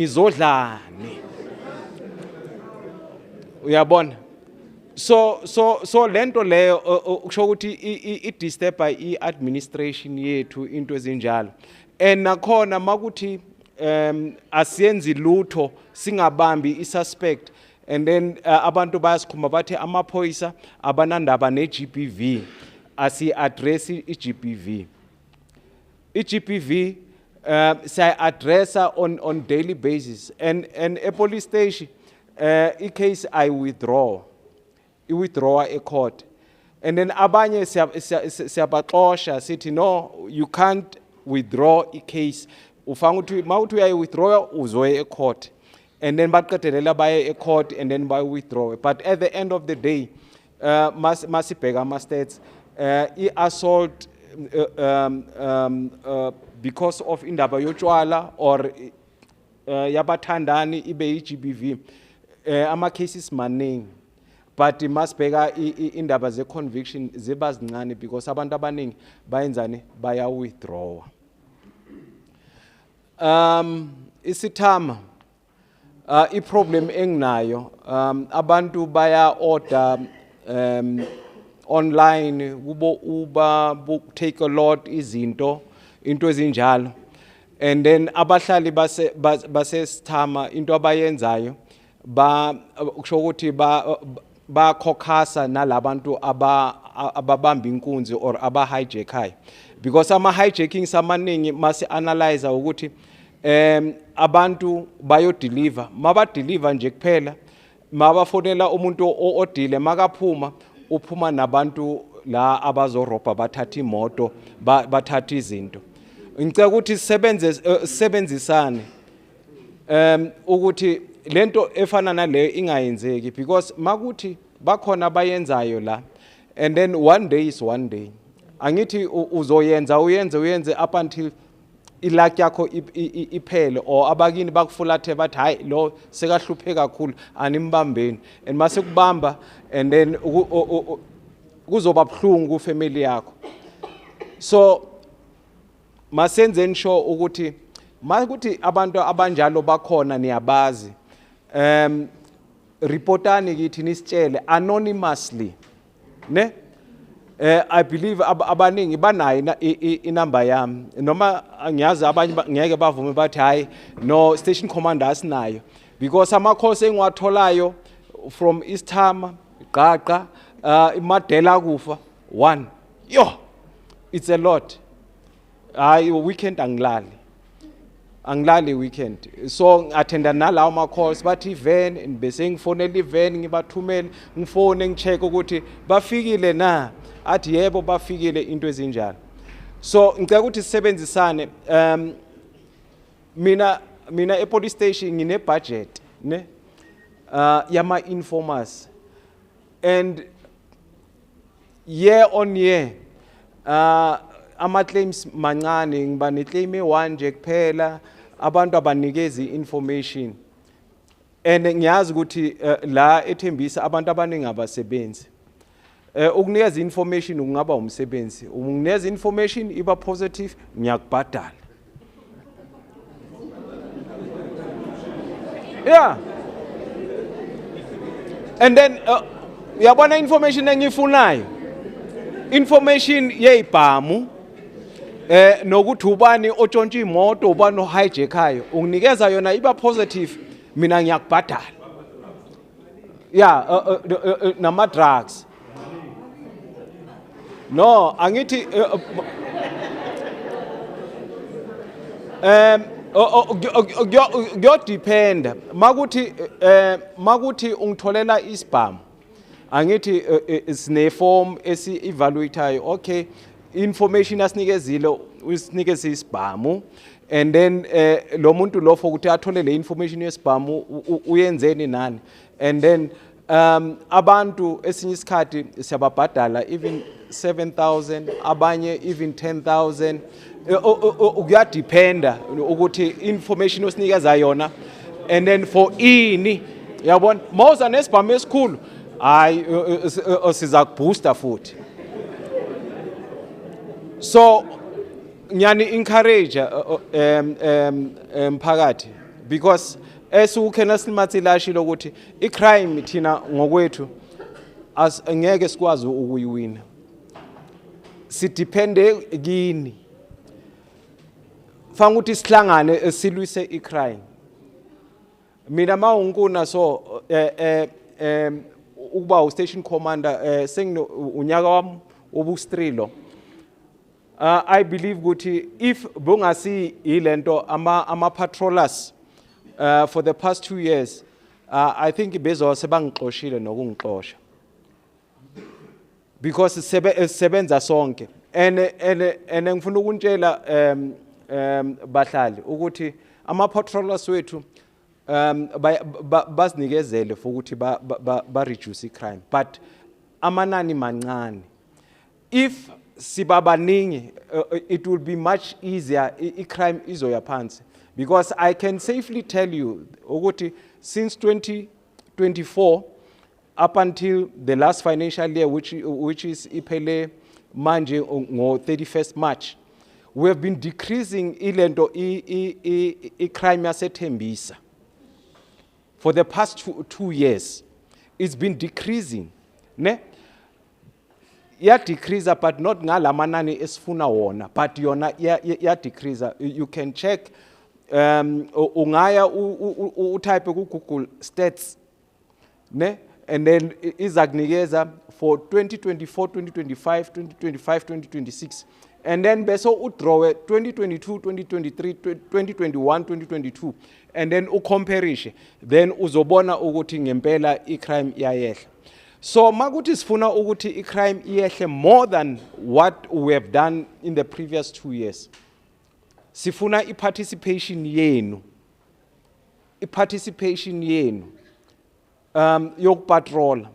izodlani. Uyabona? So lento leyo kusho ukuthi i-disturb i-administration yethu into ezinjalo. And nakhona makuthi asiyenzi lutho singabambi i-suspect, and then abantu bayasikhuma bathi amaphoyisa abanandaba ne-GBV, asi-address i-GBV. I-GBV siya-addressa on daily basis, and a police station i-case I withdraw a court, and then abanye siyabaxosha sithi no, you can't withdraw a case. Ufanga ukuthi mawuthi uyayi-withdraw uzoye e-court, and then baqedelela baye e-court and then bayi-withdraw. But at the end of the day masibheka ama-stats, i-assault because of indaba yotshwala or yabathandani ibe yi-GBV, ama-cases maningi, but masibheka indaba ze-conviction ziba zincane because abantu abaningi bayenzani baya-withdraw. Isithama i-problem enginayo, abantu baya-order online kubo Uber, book take a lot izinto into ezinjalo, and then abahlali base Sithama into abayenzayo kusho ukuthi bakhokhasa nalabantu ababamba inkunzi or aba-hijackayo, because ama-hijacking samaningi mase analyze ukuthi abantu bayodeliver, mabadeliver nje kuphela, mabafonela umuntu odile, makaphuma uphuma nabantu la abazorobha bathatha imoto bathatha izinto. Ngicela ukuthi sisebenzisane ukuthi lento efana naleyo ingayenzeki, because makuthi bakhona abayenzayo la, and then one day is one day. Angithi uzoyenza uyenze up until ilaki yakho iphele, or abakini bakufulathe bathi hayi lo sekahluphe kakhulu animbambeni, and mase kubamba, and then kuzoba buhlungu kufamily yakho. So masenzeni sure ukuthi makuthi abantu abanjalo bakhona niyabazi, reportani kithi nisitshele anonymously, ne? I believe abaningi banayo inamba yami, noma ngiyazi abanye ngeke bavume bathi hayi no station commander asinayo, because ama-calls engiwatholayo from Isithama, Qaqa, iMadela kufa 1, yo, it's a lot. Hayi weekend angilali weekend, so ngathenda nalawo ama-calls bathi van, bese ngifonela i-van ngibathumele, ngifone ngicheck ukuthi bafikile na, athi yebo bafikile into ezinjalo. So ngicela ukuthi sisebenzisane, mina e-police station ngine budget, ne, yama informers, and year on year ama-claims mancane, ngiba ne-claim e-1 nje kuphela, abantu abanikezi information, and ngiyazi ukuthi la ethembisa abantu abaningi abasebenzi. Ukunikeza information kungaba umsebenzi, unginikeza information iba positive ngiyakubhadala. Yeah, and then uyabona information engiyifunayo, information yeyibhamu, nokuthi ubani otshontsha imoto, ubani ohijackayo, unginikeza yona iba positive, mina ngiyakubhadala. Yeah, nama drugs. No, angithi kuyodependa makuthi ungitholela isibhamu, angithi sine-form esi-evaluatayo, okay, information asinikezile usinikeze isibhamu, and then lo muntu lo for ukuthi athole le information yesibhamu uyenzeni nani, and then abantu esinye isikhathi siyababhadala even 7,000, abanye even 10,000, kuyadependa ukuthi information osinikeza yona, and then for ini, yabona mawuza nesibhamu esikhulu, hayi siza kubooster futhi. So ngiyani encourage mphakathi because esukena silimathilashilo ukuthi icrime thina ngokwethu as ngeke sikwazi ukuyiwina, sidepende kini fanga ukuthi sihlangane silwise icrime. Mina mawunkuna so ukuba u-station commander unyaka wami wobustrilo. I believe ukuthi if bungasi ilento ama patrollers for the past 2 years, I think bezo sebangixoshile nokungixosha because sebenza sonke and ngifuna ukuntshela bahlali ukuthi ama patrollers wethu basinikezele for ukuthi ba reduce crime, but amanani mancane. If sibabaningi, it will be much easier crime izoya phansi, because I can safely tell you ukuthi since 2024 up until the last financial year, which is iphele manje ngo 31st March, we have been decreasing ilento crime yaseThembisa. For the past 2 years, it's been decreasing. Ne? Ya decrease, but not ngalamanani esifuna wona, but yona ya decrease. You can check ungaya utype ku Google stats, ne? And then izakunikeza for 2024, 2025, 2025, 2026. And then beso udraw 2022, 2023, 2021, 2022, and then ucomparishe, then uzobona ukuthi ngempela icrime iyayehla. So makuthi sifuna ukuthi icrime iyehle more than what we have done in the previous 2 years, sifuna iparticipation yenu, yokupatrola,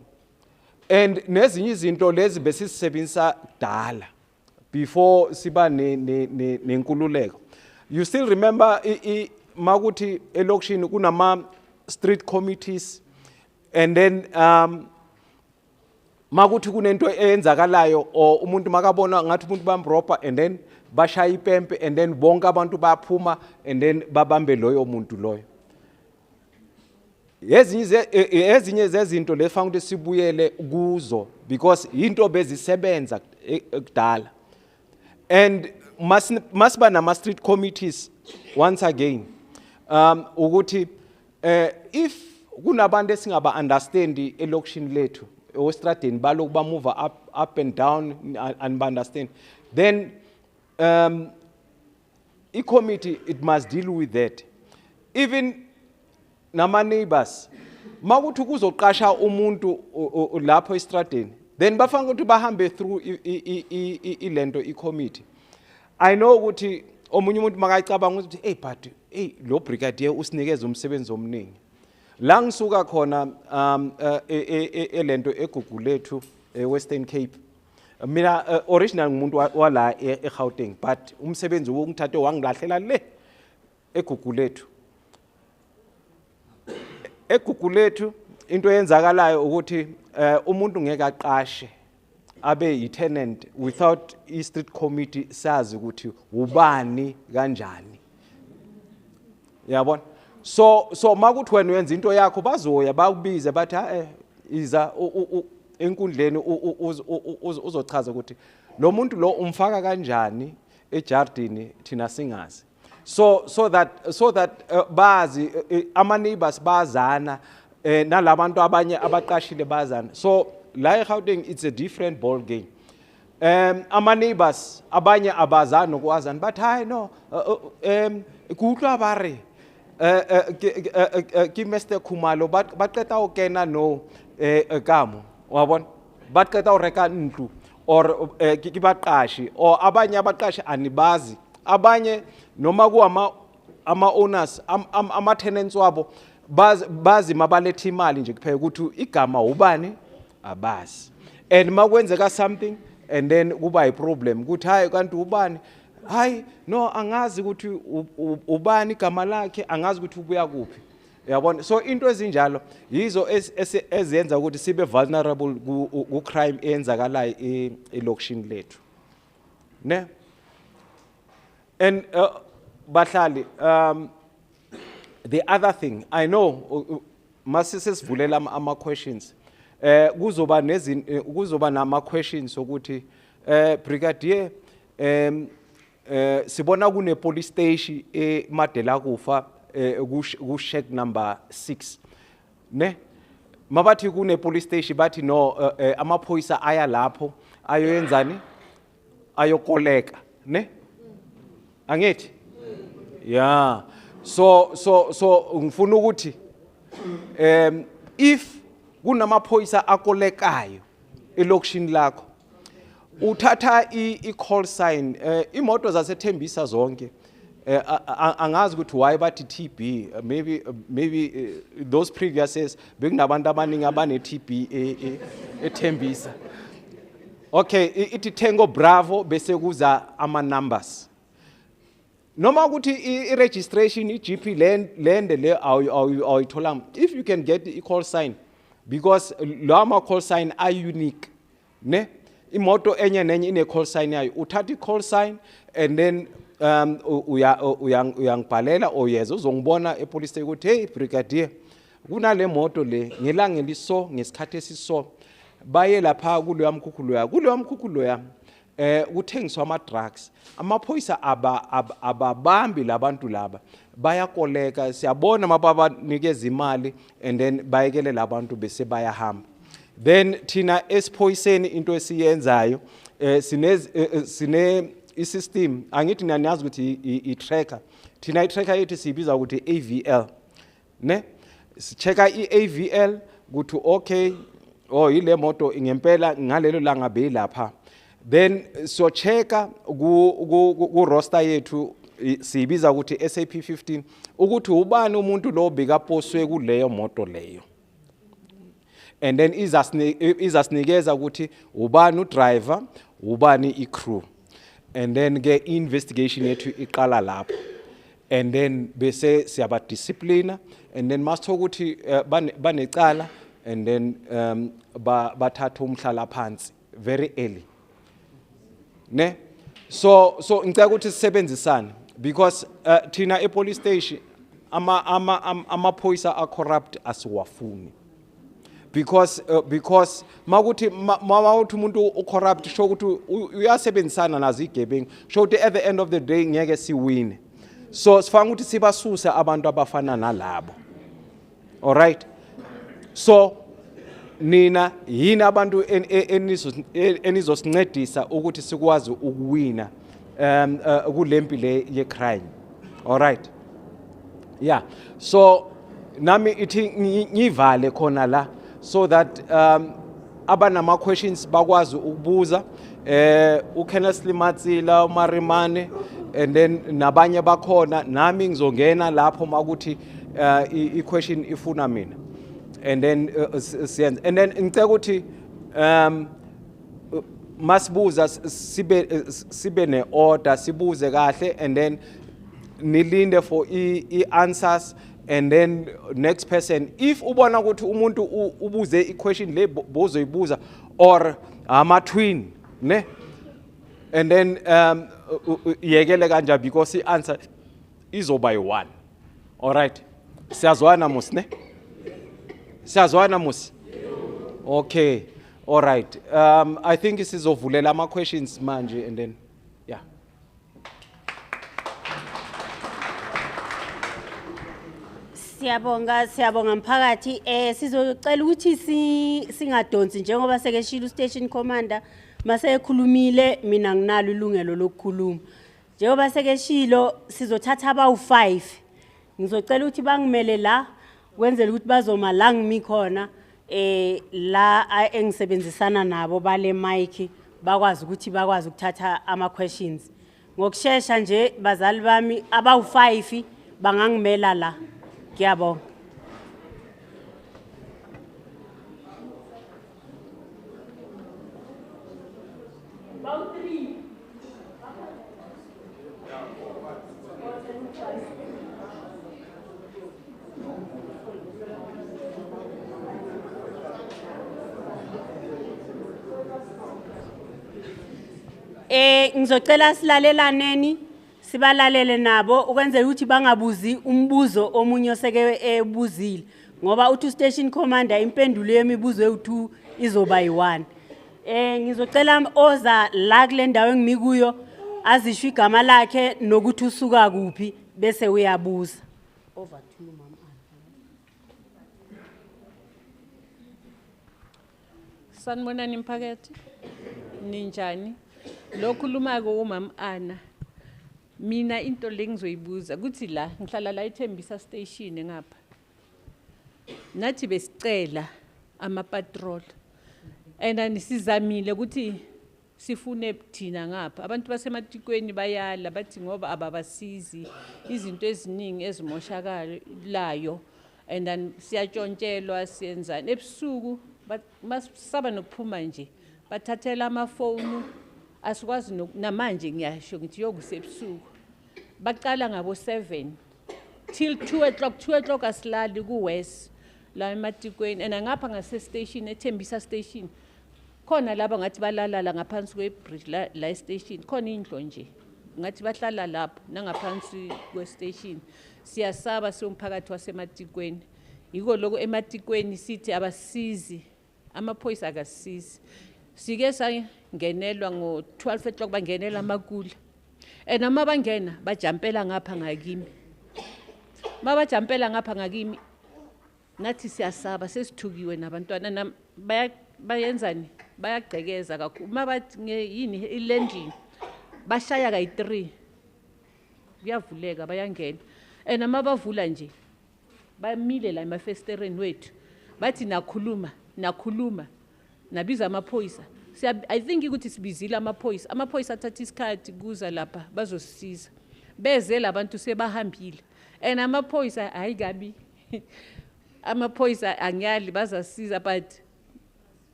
and nezinye izinto lezi besisebenzisa dala before siba nenkululeko. You still remember makuthi elokishini kunama street committees, and then makuthi kunento eyenzakalayo or umuntu makabona ngathi umuntu bamropa, and then bashaya ipempe, and then bonke abantu baphuma, and then babambe loyo muntu loyo. Ezinye zezinto lefanga ukuthi sibuyele kuzo because into bezisebenza kudala. And must be nama street committees once again. Ukuthi if kunabantu esingaba understand elokishini lethu ostradeni baloku ba move up and down and understand, then committee it must deal with that. Even nama neighbors makuthi kuzoqasha umuntu lapho estradeni, then bafanga ukuthi bahambe through ilento committee. I know ukuthi omunye umuntu makayicabanga ukuthi hey but lo brigadier usinikeza umsebenzi omningi. La ngisuka khona elento eGugulethu Western Cape, mina original ngumuntu wala eGauteng, but umsebenzi wongithathe wangilahlela le eGugulethu. EGugulethu into yenzakalayo ukuthi umuntu ngeke aqashe abe yi-tenant without i-street committee sazi ukuthi ubani kanjani. Yabona? So makuthi wena wenza into yakho bazoya bakubize bathi iza enkundleni uzochaza ukuthi lo muntu lo umfaka kanjani ejardini thina singazi. So that bazi ama neighbors bazana nalabantu abanye abaqashile bazana. So la eGauteng it's a different ball game. Ama neighbors abanye abazana nokwazana but hayi no kuhlwa bare ki Mr Khumalo baqeta ukena no kamo wabona baqeta ureka ntlu or ki baqashi or abanye abaqashi anibazi, abanye noma ku ama owners ama tenants wabo bazi mabaletha imali nje kuphela ukuthi igama ubani abazi, and makwenzeka something and then kuba iproblem ukuthi hayi kanti ubani, hayi no angazi ukuthi ubani igama lakhe, angazi ukuthi ubuya kuphi. Yabona? So into ezinjalo yizo ezenza ukuthi sibe vulnerable ku crime eyenzakalayo elokishini lethu, ne? And bahlali The other thing, I know, masisi sivulela ama-questions. Kuzoba nama-questions ukuthi, Brigadier, sibona kune police station eMadela Kufa, ku-shack number 6. Ne? Mabathi kune police station bathi no, amaphoyisa aya lapho, ayoyenzani? Ayokoleka, ne? Angithi? Yeah. So ngifuna ukuthi if kunamaphoyisa akolekayo elokishini lakho uthatha i-call sign, imoto zasethembisa zonke, angazi ukuthi why bathi TB, maybe those previous years bekunabantu abaningi abane TB ethembisa. Okay, ithi Tango Bravo bese kuza ama numbers. Noma ukuthi i-registration i-GP land le awuyithola, if you can get the call sign, because lama call sign are unique, ne? Imoto enye nenye ine call sign yayo, uthatha i-call sign and then uyangibhalela oyeza uzongibona epolice station ukuthi hey Brigadier, kunale moto le ngelanga liso ngesikhathi esiso baye lapha kuloya mkhukhulo ya kuthengiswa ama-drugs, amaphoyisa ababambi labantu laba bayakoleka, siyabona mababanikeza imali and then bayekele labantu bese bayahamba. Then thina esiphoyiseni into esiyenzayo, sine i-system, angithi naniyazi ukuthi i-tracker, thina i-tracker yethu siyibiza ukuthi AVL, ne? Sichecka i-AVL ukuthi okay, yile moto ngempela ngalelo langa beyilapha. Then so checka ku roster yethu sibiza ukuthi SAP15 ukuthi ubani umuntu lo bekaposwe kuleyo moto leyo, and then izasinikeza ukuthi ubani udriver ubani icrew, and then ke investigation yethu iqala lapho, and then bese siyaba discipline, and then masithola ukuthi banecala, and then bathatha umhlala phansi very early, ne? So ngicela ukuthi sisebenzisane, because thina e-police station amaphoyisa a-corrupt asiwafuni, because makuthi mawuthi umuntu u-corrupt show ukuthi uyasebenzisana nazo igebengu, show ukuthi at the end of the day ngeke siwine. So sifanga ukuthi sibasuse abantu abafana nalabo. All right? So nina yini abantu enizosincedisa ukuthi sikwazi ukuwina kulempi le ye-crime. All right? Yeah. So nami ithi ngivale khona la, so that abanama questions bakwazi ukubuza, uKenneth Limatsila, uMarimane, and then nabanye bakhona, nami ngizongena lapho makuthi i-question ifuna mina, and then and then ngicela ukuthi masibuza sibe ne-order, sibuze kahle, and then nilinde for i-answers, and then next person, if ubona ukuthi umuntu ubuze i-question le bozoyibuza or ama-twin, ne? And then yekele kanja, because i-answer izoba yi-1. All right? Siyazwana musi, ne? Siyazwana musi? Okay. All right. I think isizovulela ama-questions manje, and then yeah. Siyabonga mphakathi, sizocela ukuthi singadonsi njengoba sekeshilo station commander mase ekhulumile, mina nginalo ilungelo lokukhuluma. Njengoba sekeshilo sizothatha abawu5, ngizocela ukuthi bangimele la kwenzela ukuthi bazoma la ngimi khona, la engisebenzisana nabo bale mic bakwazi ukuthatha ama questions ngokusheshsha nje. Bazali bami abawu5 bangangimela la. Ngiyabonga. Ngizocela silalelaneni sibalalele nabo ukwenzela ukuthi bangabuzi umbuzo omunye oseke ebuzile ngoba uthi station commander impendulo yemibuzo ye2 izoba yi1. Ngizocela oza la kule ndawo engimi kuyo azisho igama lakhe nokuthi usuka kuphi bese uyabuza. Over to you mama. Sanibonani mphakathi. Ninjani? Lokhulumako umama Ana. Mina into lengizoyibuza ukuthi la ngihlala la eThembisa station ngapha. Nathi besicela ama patrol. Nisizamile ukuthi sifune thina ngapha. Abantu basematikweni bayala bathi ngoba ababasizi izinto eziningi ezimoshakalayo siyatshontshelwa siyenzani ebusuku masaba nokuphuma nje bathathela amafoni asikwazi namanje ngiyasho ngithi yokusebusuku baqala ngabo 7 till 2 o'clock asilali kuwest la ematikweni ngapha ngase station eThembisa station khona laba ngathi balala ngaphansi kwebridge la station khona indlo nje ngathi bahlala lapho nangaphansi kwestation siyasaba somphakathi wasematikweni yiko lokho ematikweni sithi abasizi amaphoyisa akasizi sike sangenelwa ngo12 o'clock bangenela amakula noma bangena bajampela ngapha ngakimi mabajampela ngapha ngakimi nathi siyasaba sesithukiwe nabantwana bayenzani bayagcekeza kakhulu mabathi yini ilanding bashaya kayi3 kuyavuleka bayangena noma bavula nje bamile la emafestereni wethu bathi nakhuluma nabiza amaphoyisa I think ukuthi sibizile amaphoyisa athatha isikhathi kuza lapha bazosisiza beze labantu sebahambile amaphoyisa ayikabi amaphoyisa anyali bazasiza but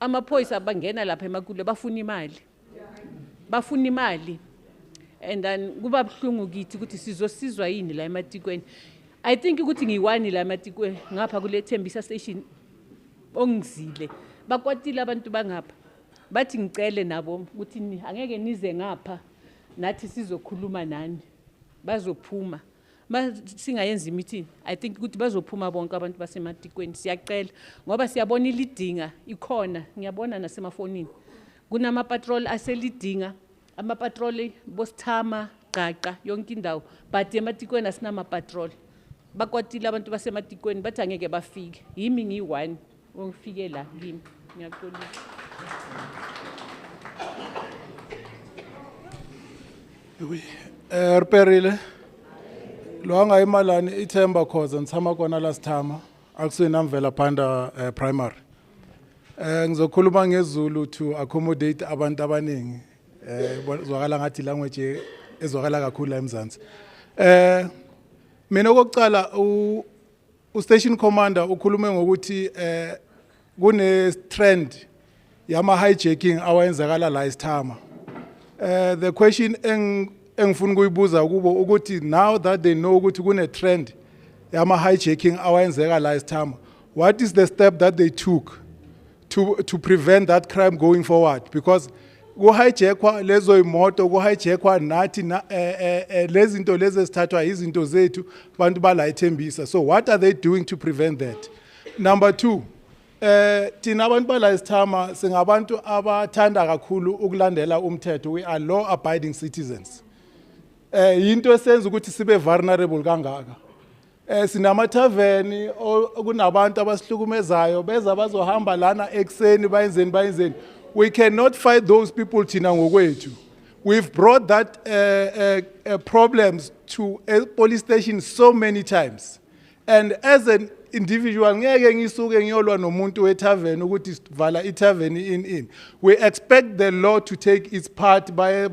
amaphoyisa bangena lapha emakule bafuna imali then kuba buhlungu kithi ukuthi sizosizwa yini la ematikweni I think ukuthi ngiwani la ematikweni ngapha kule Thembisa station ongizile bakwatile abantu bangapha bathi ngicele nabo ukuthi angeke nize ngapha nathi sizokhuluma nani bazophuma singayenza meeting I think ukuthi bazophuma bonke abantu basematikweni siyacela ngoba siyabona ilidinga ikhona ngiyabona nasemafonini kunama patrol aselidinga ama patrol bosithama Gaqa yonke indawo but ematikweni asinama patrol bakwatile abantu basematikweni bathi angeke bafike yimi ngi1 ongifike la kimi ngiyaxolisa Riperile lo anga imalani ithemba khoza ngithama kona lasithama akusena mvela phanda primary ngizokhuluma ngezulu to accommodate abantu abaningi zwakala ngathi language ezwakala kakhulu la eMzansi mina okokucala u station commander ukhulume ngokuthi kune trend yama hijacking awayenzakala la isithama the question engifuna ukuyibuza kubo ukuthi now that they know ukuthi kune trend yama hijacking awayenzeka la isithama what is the step that they took to prevent that crime going forward because kuhijackwa lezo imoto kuhijackwa nathi lezi zinto lezi ezithathwa izinto zethu abantu bala eThembisa so what are they doing to prevent that number 2 thina abantu bala isithama singabantu abathanda kakhulu ukulandela umthetho we are law abiding citizens into esenza ukuthi sibe vulnerable kangaka sinama tavern kunabantu abasihlukumezayo beza bazohamba lana ekseni bayenzeni we cannot fight those people thina ngokwethu we've brought that problems to a police station so many times and as an individual ngeke ngisuke ngiyolwa nomuntu wetavern ukuthi sivala itavern in we expect the law to take its part by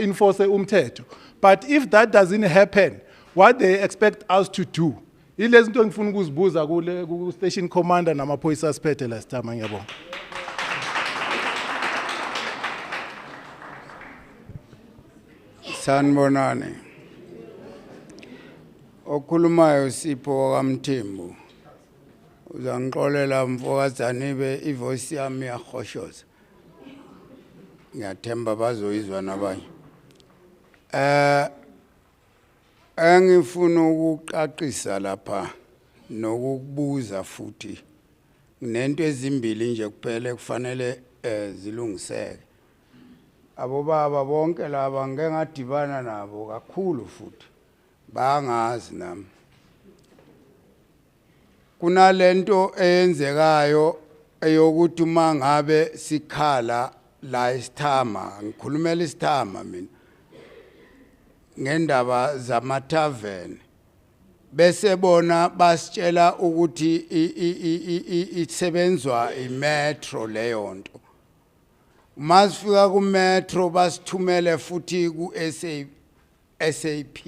enforce umthetho but if that doesn't happen what they expect us to do ilezi zinto ngifuna ukuzibuza kule ku station commander namaphoyisa asiphethe la sithama ngiyabonga Sanibonani okhulumayo Sipho kaMthembu uzangixolela mfokazanibe ivoice yami yahoshoza ngiyathemba bazoyizwa nabanye Engifuna ukuqaqisa lapha nokubuza futhi nento ezimbili nje kuphela kufanele zilungiseke. Abobaba bonke laba ngeke ngadibana nabo kakhulu futhi bangazi nami. Kunalento eyenzekayo eyokuthi uma ngabe sikhala la isithama, ngikhulumela isithama mina, ngendaba zamathaveni, bese bona basitshela ukuthi isebenzwa imetro leyo nto. Masifika ku metro basithumele futhi ku SAP.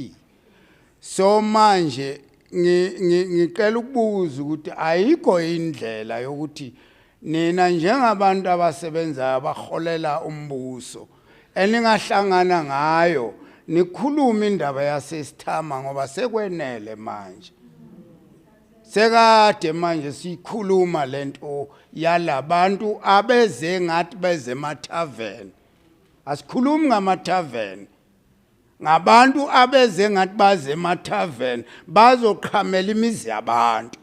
So manje ngicela ukubuza ukuthi ayikho indlela yokuthi nina njengabantu abasebenzayo abaholela umbuso eningahlangana ngayo nikhuluma indaba yasesithama ngoba sekwenele manje. Sekade manje sikhuluma lento yalabantu abeze ngathi beze emathaveni. Asikhulumi ngamathaveni. Ngabantu abeze ngathi baze emathaveni bazoqhamela imizi yabantu.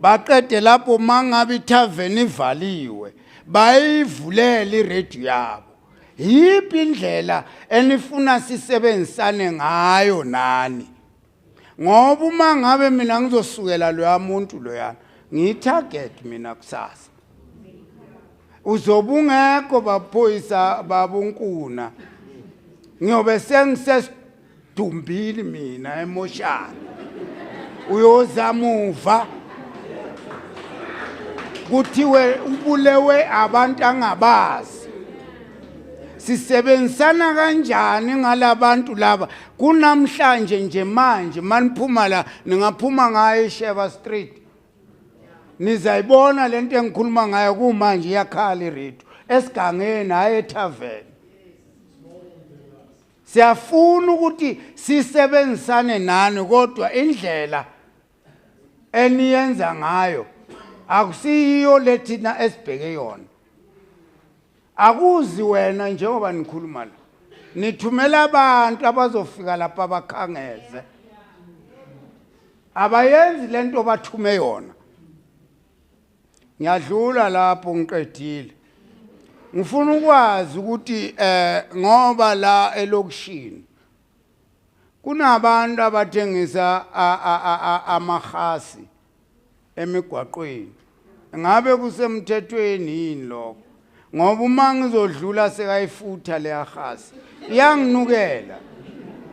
Baqede lapho mangabe ithaveni ivaliwe bayivulele iradio yabo. Yiphi indlela enifuna sisebenzisane ngayo nani? Ngoba uma ngabe mina ngizosukela loya muntu loya ngitarget mina kusasa. Uzobungekho baphoyisa babunkuna. Ngiyobe sengisesidumbili mina emoshana. Uyozamuva kuthiwe ubulewe abantu angabazi. Sisebenzisana kanjani ngalabantu laba? Kunamhlanje nje manje maniphuma la ningaphuma ngayo eSheba Street. Nizayibona lento engikhuluma ngayo kumanje yakhala iradio esigangeni hayi ethaveni. Siyafuna ukuthi sisebenzisane nani kodwa indlela eniyenza ngayo akusiyo lethina esibheke yona. Akuzi wena njengoba nikhuluma la. Nithumela abantu abazofika lapha abakhangeze. Abayenzi lento bathume yona. Ngiyadlula lapho ngiqedile. Ngifuna ukwazi ukuthi ngoba la elokishini kunabantu abathengisa amahasi emigwaqweni. Ngabe kusemthethweni yini lokho? Ngoba uma ngizodlula sekayifutha le ahasi iyanginukela.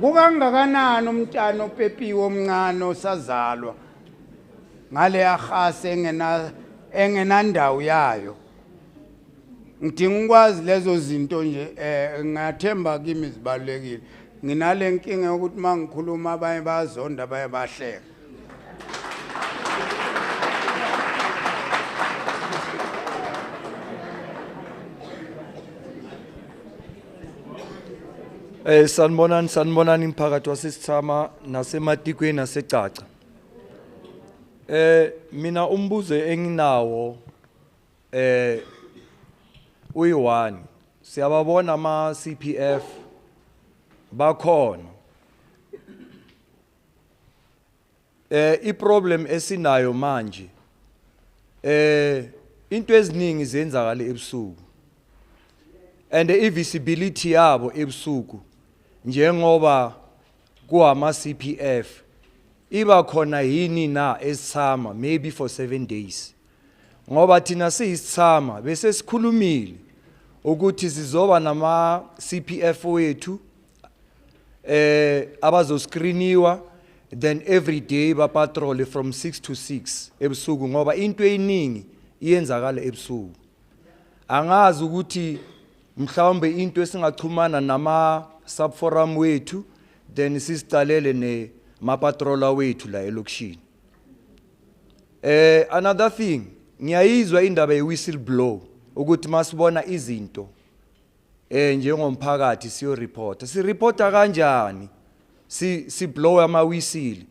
Kukangakanani umntana opepiwe omncane osazalwa ngale ahasi engenandawo yayo. Ngidinga ukwazi lezo zinto nje ngathemba kimi zibalekile. Nginale nkinga ukuthi mangikhuluma abanye bazonda abaye bahleka. Sanibonani imphakathi wasesithama nasematikweni naseCaca. Mina umbuzo enginawo uyi1. Siyababona ama CPF bakhona. Iproblem esinayo manje into eziningi zenzakala ebusuku. And visibility yabo ebusuku njengoba kuhama CPF iba khona yini na esithama maybe for 7 days. Ngoba thina siyisithama bese sikhulumile ukuthi sizoba nama CPF wethu abazoscreeniwa then every day ba patrol from 6 to 6 ebusuku ngoba into eyiningi iyenzakala ebusuku. Angazi ukuthi mhlawumbe into esingachumana nama subforum wethu then sisicalele ne mapatrola wethu la elokishini. Another thing, ngiyayizwa indaba ye-whistleblower ukuthi masibona izinto njengomphakathi siyo reporta. Si reporta kanjani? Si blow ama whistle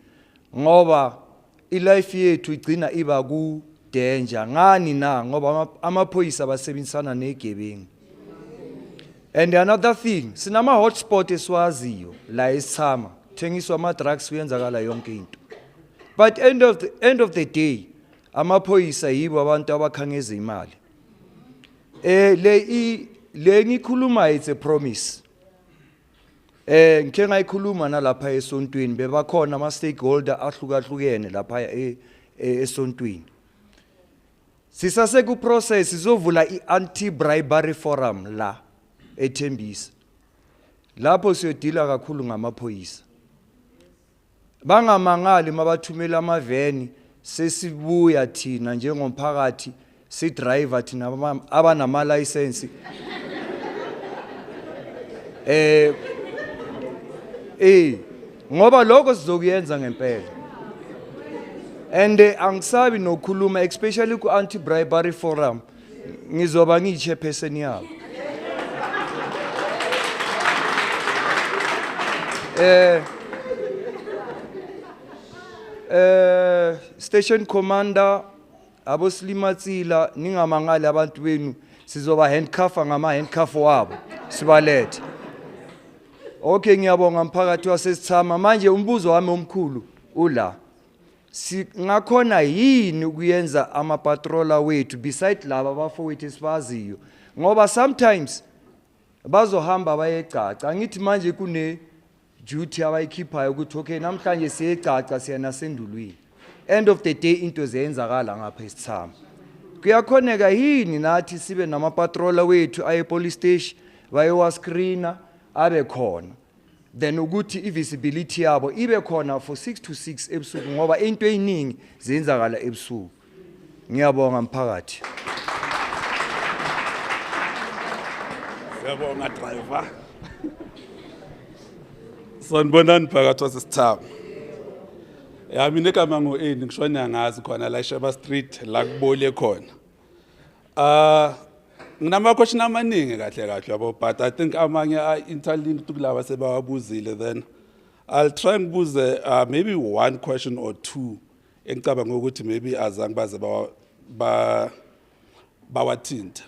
ngoba ilife yethu igcina iba ku danger ngani na ngoba amaphoyisa basebenzisana negebengu. And another thing, sinama hotspot esiwaziyo la esithama, thengiswa ama-drugs kuyenzakala yonke into. But end of the day, amaphoyisa yibo abantu abakhangeza imali. Le ngikhuluma it's a promise. Ngike ngayikhuluma nalapha esontweni bebakhona ama stakeholder ahlukahlukene lapha esontweni. Sisase ku process izovula i-anti-bribery forum la eThembisa. Lapho siyodila kakhulu ngamaphoyisa. Bangamangali mabathumela amaveni sesibuya thina njengomphakathi si driver thina abanama license ngoba lokho sizokuyenza ngempela. And angisabi nokhuluma especially ku anti-bribery forum ngizoba ngiyi-chairperson yabo. Station commander abo Slimatsila ningamangali abantu benu sizoba handcuffer ngama handcuff wabo sibalethe. Okay ngiyabonga mphakathi wasesithama manje umbuzo wami omkhulu ula ngakhona yini ukuyenza ama patroller wethu beside laba abafowethu esibaziyo ngoba sometimes bazohamba bayecaca angithi manje kune duty abayikhiphayo ukuthi okay namhlanje siyecaca siyana sendulwini end of the day into ziyenzakala ngapha esithama kuyakhoneka yini nathi sibe nama patroller wethu aye police station bayewa screena abe khona then ukuthi i-visibility yabo ibe khona for 6 to 6 ebusuku ngoba into eyiningi ziyenzakala ebusuku. Ngiyabonga mphakathi. Siyabonga driver. Sanibonani phakathi wasesithama. Mina igama ngo-Andy ngishona ngazi khona la eSheba Street la kubole khona. Nginama question amaningi kahle yabo but I think amanye interlinked kulaba sebawabuzile then I'll try and buze maybe one question or two engicabanga ukuthi maybe azange baze bawathinta.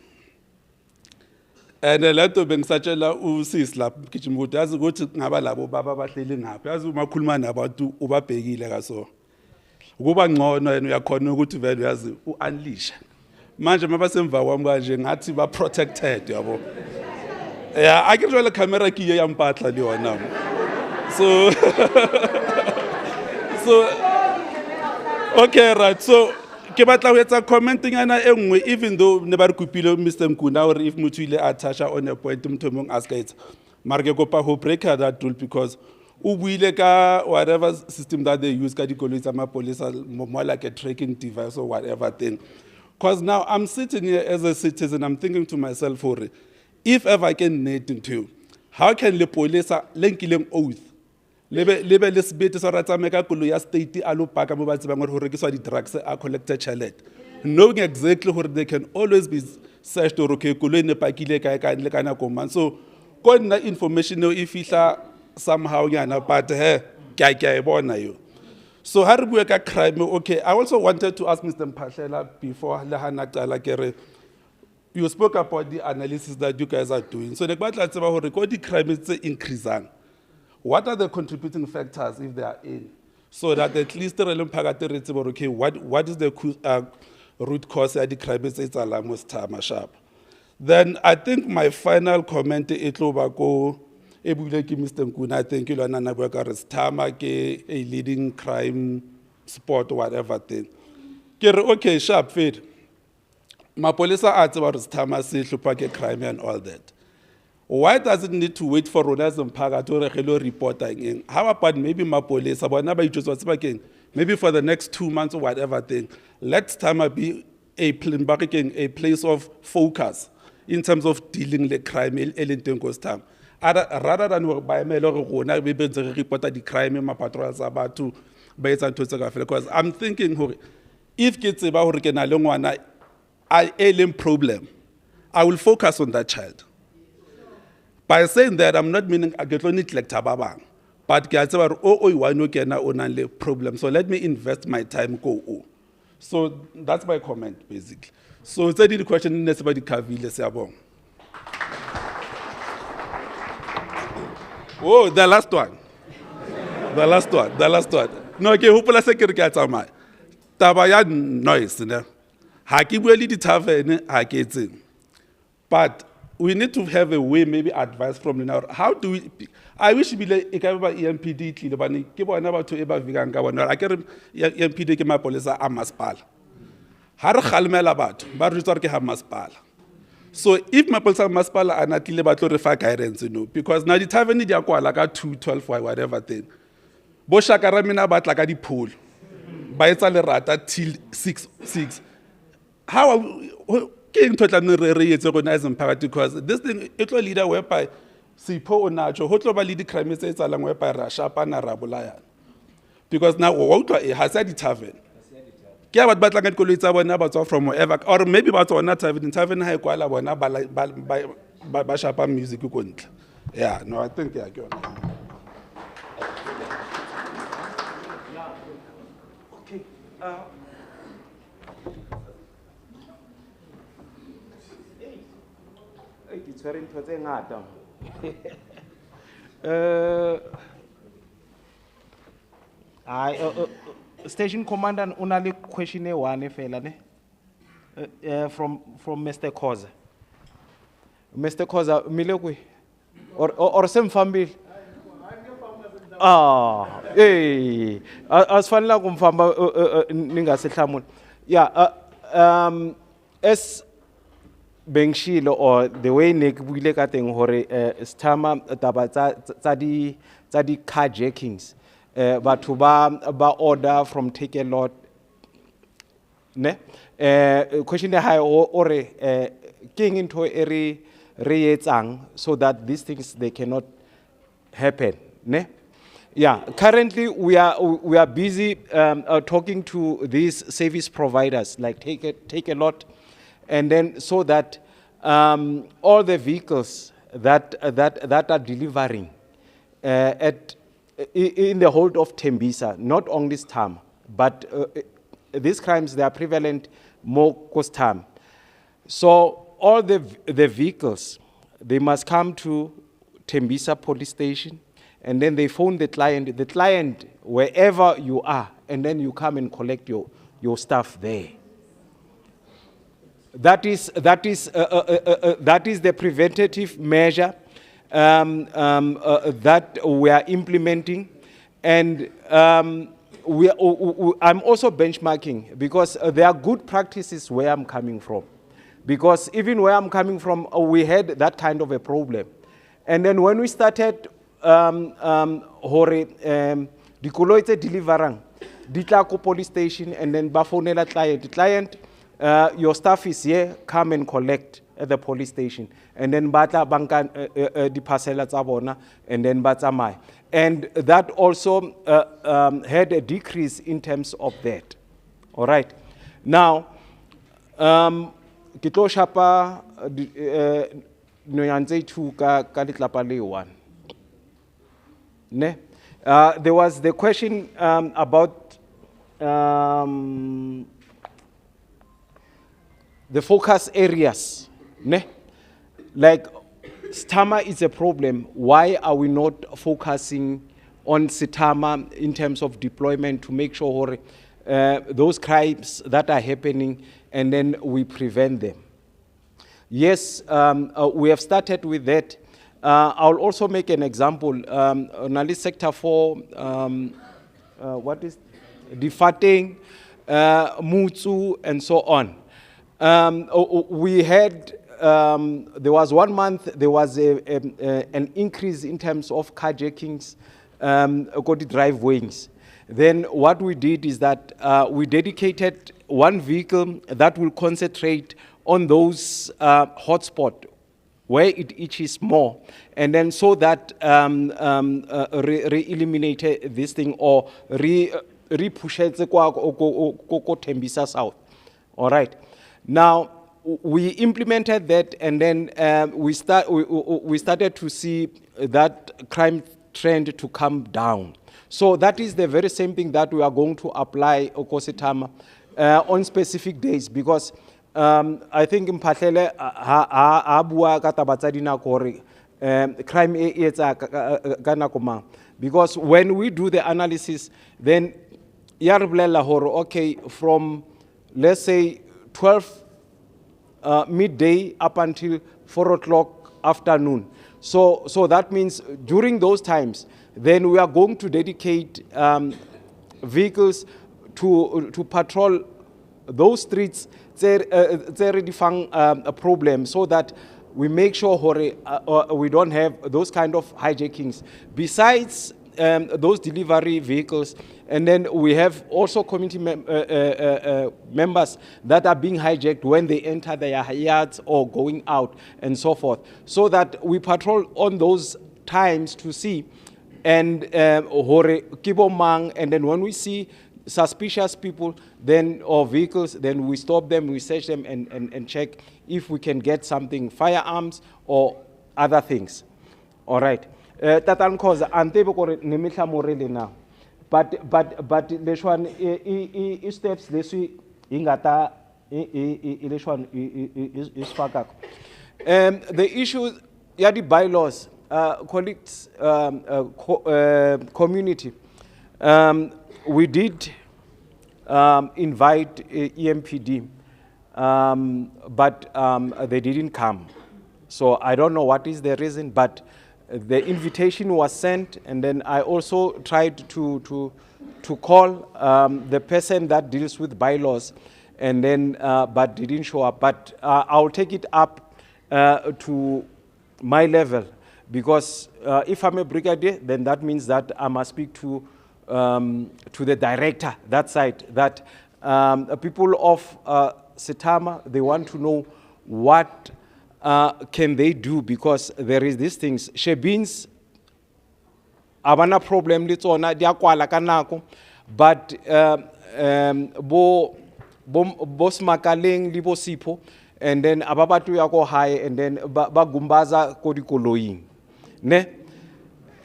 And lento bengisatshela usisi lapha mgijima ukuthi yazi ukuthi ngaba labo baba bahleli ngapha yazi uma khuluma nabantu ubabhekile kaso ukuba ngcono yena uyakhona ukuthi vele yazi uunleash manje mabasemva kwami kanje ngathi ba protected yabo yeah akujwela camera kiye yampatla liyona so okay right so ke batla ho etsa commenting ana engwe even though ne ba re kupile Mr Mkuna or if motho ile a toucha on a point motho mong aska etsa mara ke kopa ho break that rule because u buile ka whatever system that they use ka dikoloi tsa mapolisa more like a tracking device or whatever thing. Because now I'm sitting here as a citizen, I'm thinking to myself, if ever I can net into, how can the police link oath? Lebe lesbete sa ratsa meka koloya state alo paka mo ba tsebang gore ho rekiswa di drugs are collected chalet. Knowing exactly where they can always be searched or okay koloy ne pakile kae ka le kana command. So go na information no ifihla somehow yana but ke bona yo. So how do we get crime? Okay, I also wanted to ask Mr. Mphahlele before Lehana Cala Kere. You spoke about the analysis that you guys are doing. So the battle at the crime is increasing. What are the contributing factors if they are in? So that at least the okay, what is the root cause of the crime is almost time sharp. Then I think my final comment is go. Mr. Mkuna, I think you are Tama a leading crime sport or whatever thing. Okay, sharp fit. My police are about Tama crime and all that. Why does it need to wait for Ronas and Paga to report again? How about maybe my police about never just what's again? Maybe for the next 2 months or whatever thing. Let Tama be a place of focus in terms of dealing with crime time. Rather than by me rona be be report the crime ma patrols about to based on because I'm thinking if kids about hore ke na le ngwana a alien problem I will focus on that child. By saying that I'm not meaning I get only neglect ba bang but ke a tseba o I no kena o nang le problem so let me invest my time go. So that's my comment basically. So it's a question ne se ba di kavile se abong. Oh, the last one. The last one. No, ke hopola se ke re ke a tsamaya. Taba ya noise, ne? Ha ke bue le di-tavern, ha ke etseng. But we need to have a way, maybe advice from now. How do we? I wish bile e ka ba EMPD tlile bane ke bona batho e ba vikang ka bona. A ke re EMPD ke mapolesa a masepala. Ha re khalmela batho ba re tswa ke ha masepala. So if mapolesa a masepala a natlile ba tlo re fa guidance, no, because na di-tavern di a kwala ka 2, 12, whatever thing. Bo shaka ra mina ba tla ka dipholo. Ba etsa lerata till 6. How ke ntho tla re etse gona as empowered, because this thing it will lead whereby sipho onacho ho tlo ba le di-crime tse etsalang whereby ra shapana ra bolayana, because now wa utlwa e ha se di-tavern ke a batho ba tlang ka dikoloi tsa bona ba tswa from wherever, or maybe ba tswa ona tavern ha e kwala bona ba shapa music ko ntle. Yeah, no, I think yeah ke yona. Okay. Ke tshwere ntho tse ngata. Station commander una le question e one fela ne? From Mr. Khoza. Mr. Khoza milekwe or sem family. Hey, as fanele kumfamba ningasihlamula. Yeah, as Bengshilo or the way Nick buile ka teng hore stama taba tsa di carjackings batho ba order from Take a Lot ne question e high or king into re etsang so that these things they cannot happen ne. Yeah, currently we are busy talking to these service providers like Take a Lot, and then so that all the vehicles that are delivering in the whole of Tembisa, not only Stama, but these crimes they are prevalent more Stama. So all the vehicles they must come to Tembisa police station. And then they phone the client wherever you are, and then you come and collect your stuff there. That is the preventative measure that we are implementing, and I'm also benchmarking because there are good practices where I'm coming from, because even where I'm coming from, we had that kind of a problem, and then when we started. Hore dikoloi tse deliverang di tla ko police station, and then ba phonela client your stuff is here, come and collect at the police station, and then ba tla banka di parcela tsa bona, and then ba tsamaya, and that also had a decrease in terms of that. All right, now ke tlo shapa no yantse two ka letlapa le one. Ne? There was the question about the focus areas. Ne? Like Stama is a problem. Why are we not focusing on Sitama in terms of deployment to make sure those crimes that are happening, and then we prevent them? Yes, we have started with that. I'll also make an example. On sector 4, what is Difateng, Mutsu, and so on. We had, there was 1 month, there was an increase in terms of carjackings, driveways. Then what we did is that we dedicated one vehicle that will concentrate on those hotspots where it itches more, and then so that re-eliminate this thing or re-push it Tembisa South. All right. Now we implemented that, and then we started to see that crime trend to come down. So that is the very same thing that we are going to apply Okositama on specific days, because I think in Mphahlele abua ka taba tsa dinako hore crime e etsa ka nako mang. Because when we do the analysis, then ya re bolella hore, okay, from let's say 12 midday up until 4 o'clock afternoon. So that means during those times, then we are going to dedicate vehicles to patrol those streets tse re di fang a problem, so that we make sure we don't have those kind of hijackings. Besides those delivery vehicles, and then we have also community members that are being hijacked when they enter their yards or going out and so forth, so that we patrol on those times to see and hore kibo mang, and then when we see suspicious people then or vehicles, then we stop them, we search them and check if we can get something, firearms or other things. All right. Tatan Khoza ante bokore nemihla morele now. But leshwan I steps leswi ingata leshwan is fakako. The issue ya di bylaws, colleagues, community. We did invite EMPD, but they didn't come. So I don't know what is the reason, but the invitation was sent, and then I also tried to call the person that deals with bylaws, and then but didn't show up. But I'll take it up to my level, because if I'm a brigadier, then that means that I must speak to the director that side, that people of Setama, they want to know what can they do, because there is these things. Shebins abana problem le tsona dia kwala ka nako, but bo smakaleng li bo sipho, and then ababatu ya go high, and then ba gumbaza ko dikoloing ne,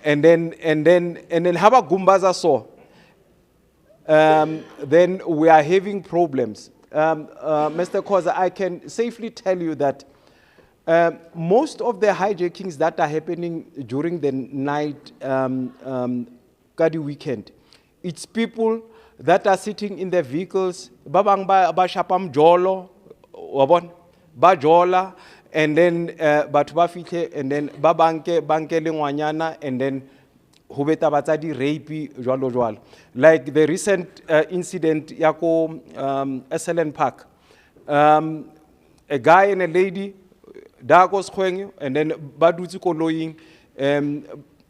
and then haba gumbaza so then we are having problems. Mr. Khoza, I can safely tell you that most of the hijackings that are happening during the night, Kadi weekend, it's people that are sitting in their vehicles, babang ba shapam jolo, wabon, ba jola, and then batubafike, and then babanke banke lengwanyana, and then hubeta batsadi rape jwalo jwalo. Like the recent incident yako SLN Park, a guy and a lady Dagos khwenyo, and then badutsi koloing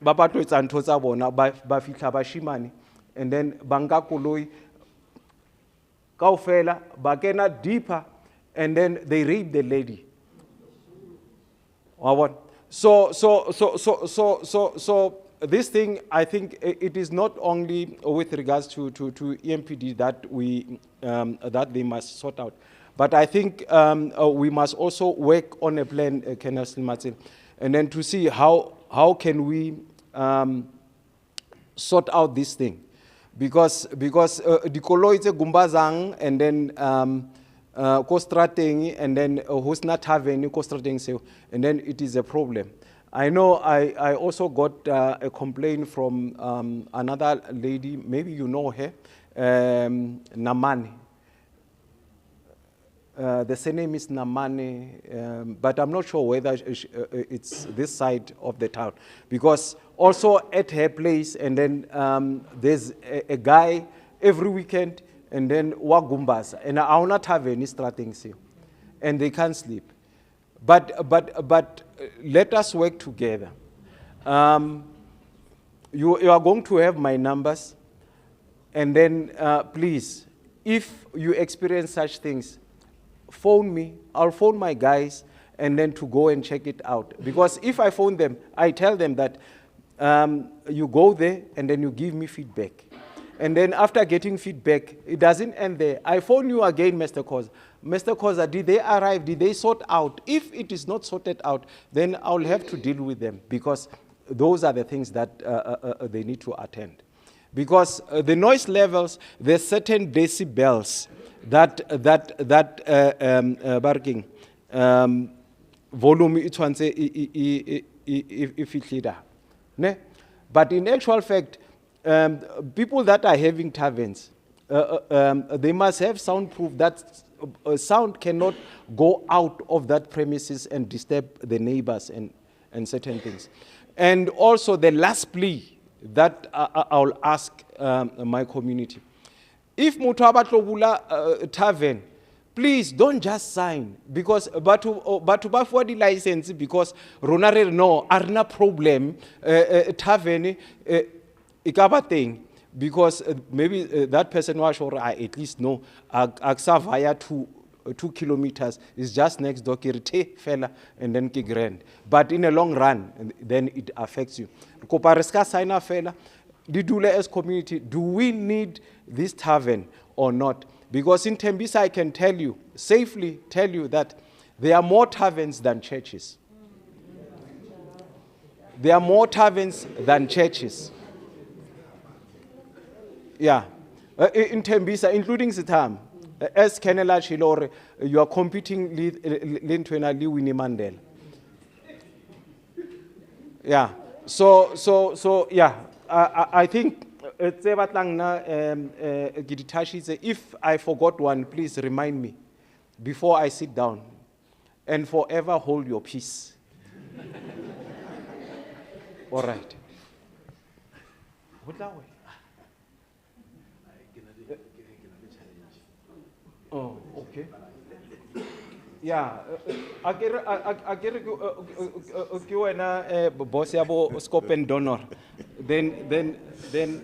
bapato etsa ntho tsa bona ba fihla ba shimane, and then banka koloi kaofela ba kena deeper, and then they rape the lady. So this thing, I think it is not only with regards to EMPD that that they must sort out, but I think we must also work on a plan, Colonel Martin, and then to see how can we sort out this thing, because dikolo itse gumbazang, and then ko strateng, and then hosna tavern ko strateng seo, and then it is a problem. I know I also got a complaint from another lady, maybe you know her, Namani. The surname is Namani, but I'm not sure whether it's this side of the town. Because also at her place, and then there's a guy every weekend, and then wagumbas, and auna tavern is starting, and they can't sleep. But let us work together. You are going to have my numbers, and then please, if you experience such things, phone me. I'll phone my guys, and then to go and check it out. Because if I phone them, I tell them that you go there, and then you give me feedback. And then after getting feedback, it doesn't end there. I phone you again, Mr. Khoza. Mr. Khoza, did they arrive? Did they sort out? If it is not sorted out, then I'll have to deal with them, because those are the things that they need to attend. Because the noise levels, there's certain decibels that barking volume if it leader. Ne? But in actual fact, people that are having taverns, they must have soundproof that sound cannot go out of that premises and disturb the neighbors and certain things. And also the last plea that I'll ask my community. If muthu abatlobula tavern, please don't just sign because batho ba fuwa di license because rona re no arna problem tavern ikaba thing because maybe that person was sure I at least know aksa via 2 kilometers is just next door kirite fella and then ki grand, but in a long run then it affects you. Kopareska sign fella didule as community, do we need this tavern or not? Because in Tembisa, I can tell you, safely tell you that there are more taverns than churches. There are more taverns than churches. Yeah. In Tembisa, including Sitam, as Kenela Chilore, you are competing Lintwena Winnie Mandela. Yeah. So yeah, I think if I forgot one, please remind me before I sit down, and forever hold your peace. All right. Oh, okay. Yeah, akere ke wena boss ya bo scope and donor. Then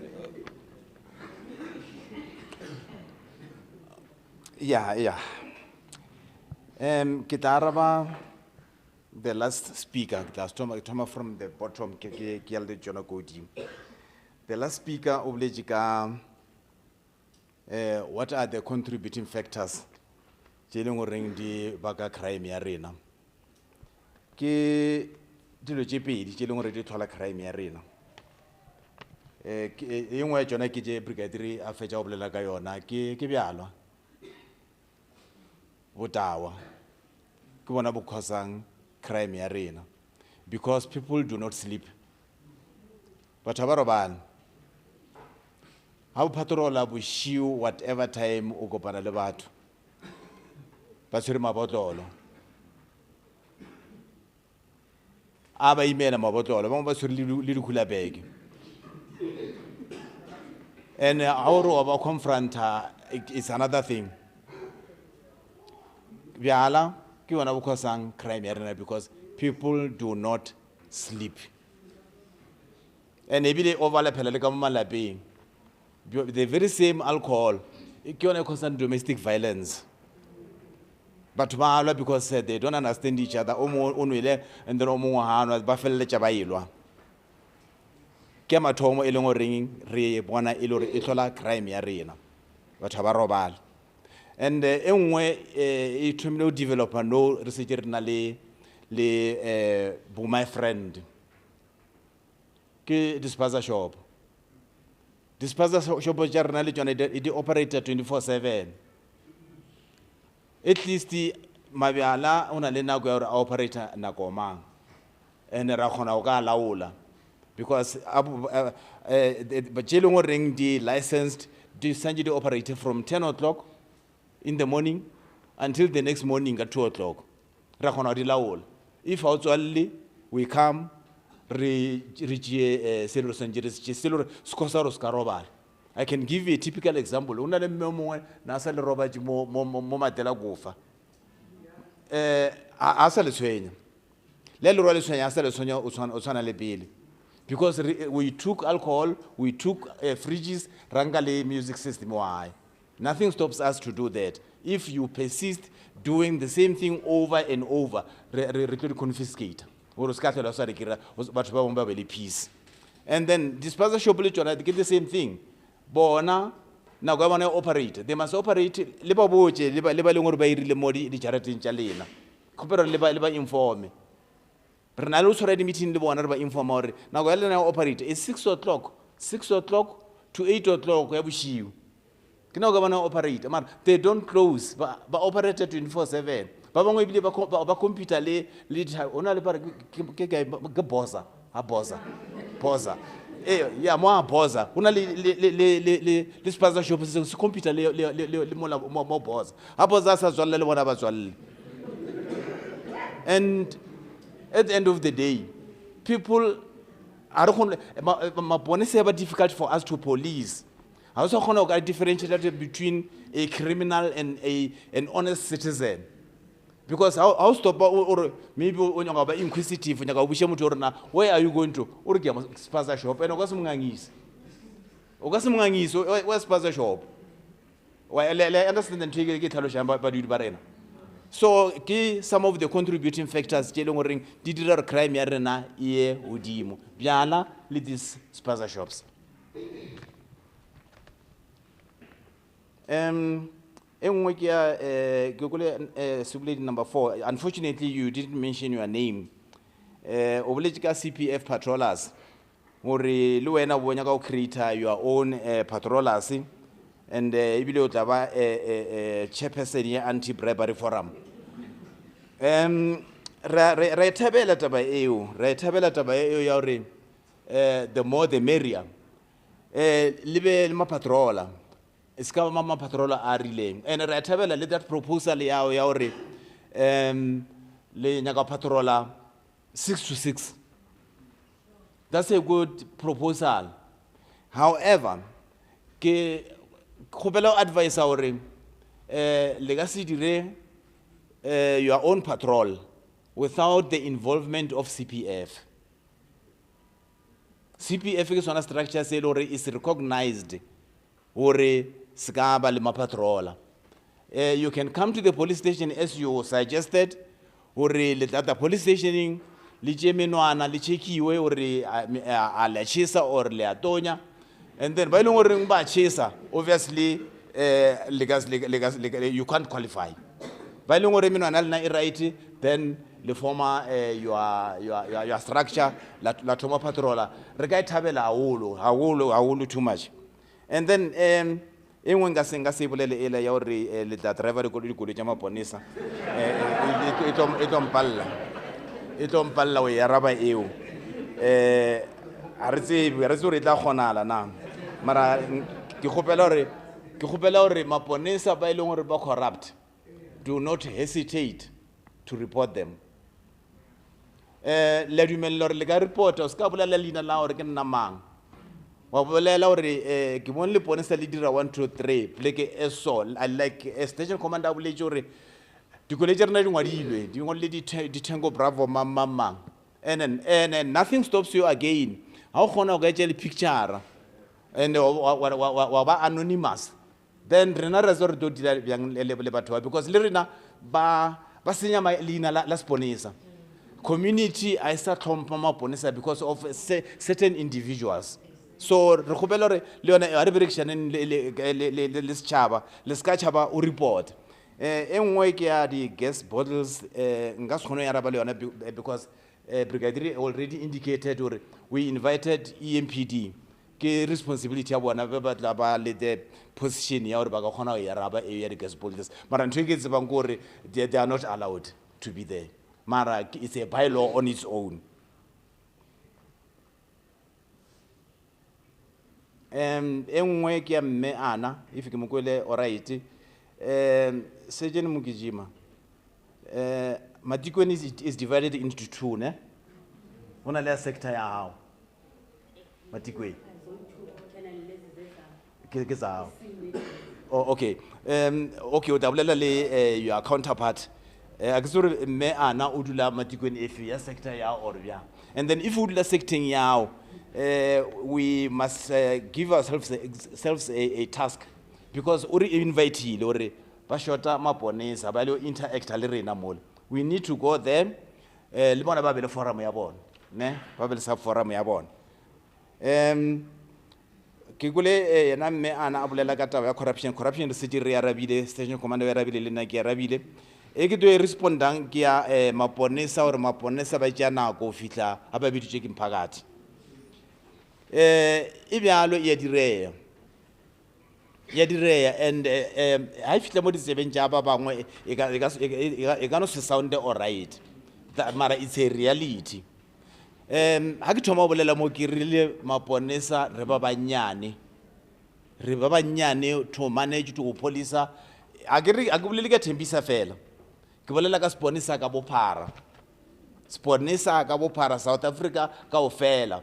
Yeah. Kitaraba, the last speaker, Toma from the bottom, Kialde Jonah Godi. The last speaker, Oblejika, what are the contributing factors? Dealing with the Baga crime arena. Ki Dilo GP, dealing with the Tola crime arena. Young way Jonah Kije Brigadier, a feature of Lagayona, Kibialo. Votawa, Kuwana Bukosang, crime arena, because people do not sleep. But Habaroban, how patrolla will show whatever time Ugopana Levato. But Surima Botolo. Aba email a Mabotolo, one was little Kula beg. And our about confront is another thing. Viala, Kiwana Bukosang, crime arena, because people do not sleep. And maybe they overlap Pelalika being the very same alcohol, it can cause domestic violence. But because they don't understand each other, and then Omo Buffalo Chabailwa. Kematomo Elongo ringing, Re Buana Itola crime arena. But Habarobal. And anyway, a terminal developer, no researcher, my friend. Dispenser shop. Dispenser shop journalist it operated 24/7. At least the Maviala una lena go operator na goma. And Rakona Oga Laula. Because Bajilongo ring the licensed the operator from 10 o'clock in the morning until the next morning at 2 o'clock. Rakona di Laul. If actually we come I can give you a typical example. Una le memo na sale roba ji mo matela gofa. Asale swenya. Le lo le swenya asale swenya usana le bili. Because we took alcohol, we took fridges, rangale music system why. Nothing stops us to do that. If you persist doing the same thing over and over, confiscate. Peace. And then dispenser shop they get the same thing. Bona now go on operate. They must operate liba boche, liba lungor by really modi di charity in Chalina. Cooper liba inform. Renalo already meeting the one by inform. Now go now operate. It's 6 o'clock. 6 o'clock to 8 o'clock. We see you. Now go on operate. They don't close, but operate 24/7. ba bangwe ebile ba computer le ona le bare ke boza a boza ya mo a boza una le spaza shop se computer le mo boza a boza sa tswalle le bona ba tswalle. And at the end of the day, people are difficult for us to police. I also want to differentiate between a criminal and an honest citizen. Because how stop or maybe when you are inquisitive, where are you going to? Or get a spaza shop and Ogasumangis. Where's spaza shop? Well, I understand the trigger get Haloshamba, but you barena. So, some of the contributing factors, ring digital crime yarena ye udimo. Biala lead these spaza shops. Sublate number 4. Unfortunately, you didn't mention your name. Obligated CPF patrollers. Ori luena wonyaka create your own patrollers. And ibile utaba chairperson anti-bribery forum. Re tabela taba yauri the more the merrier. Libe ma patroller. Iska mama patroller are relaying. And re tabela let that proposal yauri le nyaga patroller 6 to 6. That's a good proposal. However, Khopela advice our legacy dire your own patrol without the involvement of CPF. CPF is on a structure say is recognized or skaba le patroller. You can come to the police station as you suggested or let the police stationing li jemenwana li chekiwe or a la chisa or le atonya. And then by no ring ba chesa, obviously you can't qualify. By no ring na right, then the former your structure la toma patrola. Regard tabela awulu too much. And then enwenga senga sibulele ele yauri le driver ko di jama ponisa. Itom palla we yaraba eu. Aritse tla khonala na mara ke khopela hore maponesa ba ileng hore ba corrupt, do not hesitate to report them. Le dumellore le ka report o ska bolela lina la hore ke nna mang wa bolela hore ke mon le ponesa le dira 1 2 3 pleke eso I like a station commander boletse hore dikoletše rena di ngwadilwe di ngole di Tango Bravo mamang. And nothing stops you again. How can I get a picture and anonymous? Then Rena resort to the young level because Lirina ba senior my lina las ponesa. Community I start from ponesa because of certain individuals. So Recobelore Leona Arbrection and Les Chaba, Les Cachaba report. Enwake the gas bottles Gascono Arabaleona because Brigadier already indicated or we invited EMPD. Ke responsibility ya bona ba batla ba le the position ya hore ba ka khona ya raba area gas bottles. Mara ntwe ke tseba ngore they are not allowed to be there. Mara it's a bylaw on its own. Enwe ke mme ana if ke mokwele alright. Sergeant Mugijima. Matikweni is divided into two, ne? Una le sector ya hao. Matikwe. Oh, okay. Okay, o tabolela le your counterpart. Akisore me ana udula Matikweni if ya sector ya or ya. And then if udula sector ya, we must give ourselves a task because uri invite lore ba shota maponesa ba le interact le rena mole. We need to go there. Le bona ba be le forum ya bona, ne? Ba be le sub forum ya bona. Ke gole yena mme ana abulela ka taba ya corruption city re arabile station commander ya arabile le na ke arabile. E ke tlo respondang ke ya maponesa or maponesa ba tsana go fitla a ba bitse ke mphakati. E byalo e direya. ya direya and ha e fihla mo ditsebeng tša ba bangwe e ka no se sounde all right mara it's a reality. Ha ke thoma go bolela mo ke rile maponesa re ba banyane to manage to polisa a ke bolele ka Thembisa fela ke bolela ka sponisa ka bophara South Africa ka ofela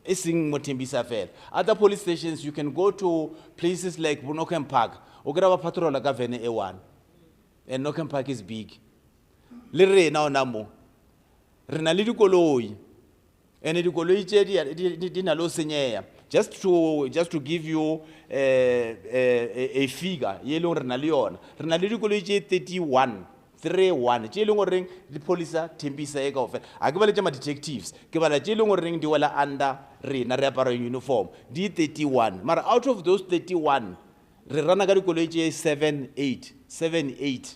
e seng mo Thembisa fela. Other police stations you can go to places like Noken Park o kry ba patrola ka vene A1 and Noken Park is big le rena ona mo re na le dikoloi and dikoloi tše di na lo senyeya just to give you a figure ye leng re na le yona re na le dikoloi tše 31 tše leng gore di polisa Thembisa e kaofela a ke ba le tša ma-detectives ke bala tše leng gore di wela under rena re apara uniform di 31 mara out of those 31 re rana ka dikoloi tše 7-8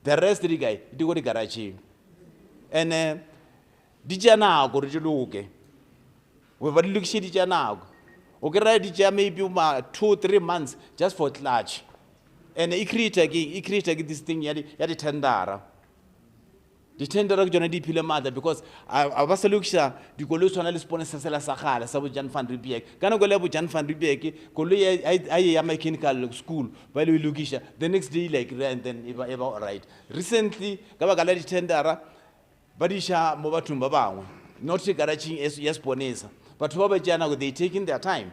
the rest di kae di go digarageng and di tša nako re di loke we ba di lokiše di tša nako o ke raya di tša maybe 2-3 months just for clutch and e create ke this thing ya di tendera ke tšona di phile mother because a ba se lokiša dikoloi tshwana le sponsor sela sa gala sa bo Jan van Riebeeck ka nako le bo Jan van Riebeeck koloi a ya mechanical school ba le lokiša the next day like and then e ba all right recently ka ba la di tendera ba di sha mo bathong ba bangwe not garaging ya sponsor but ba ba tšana they taking their time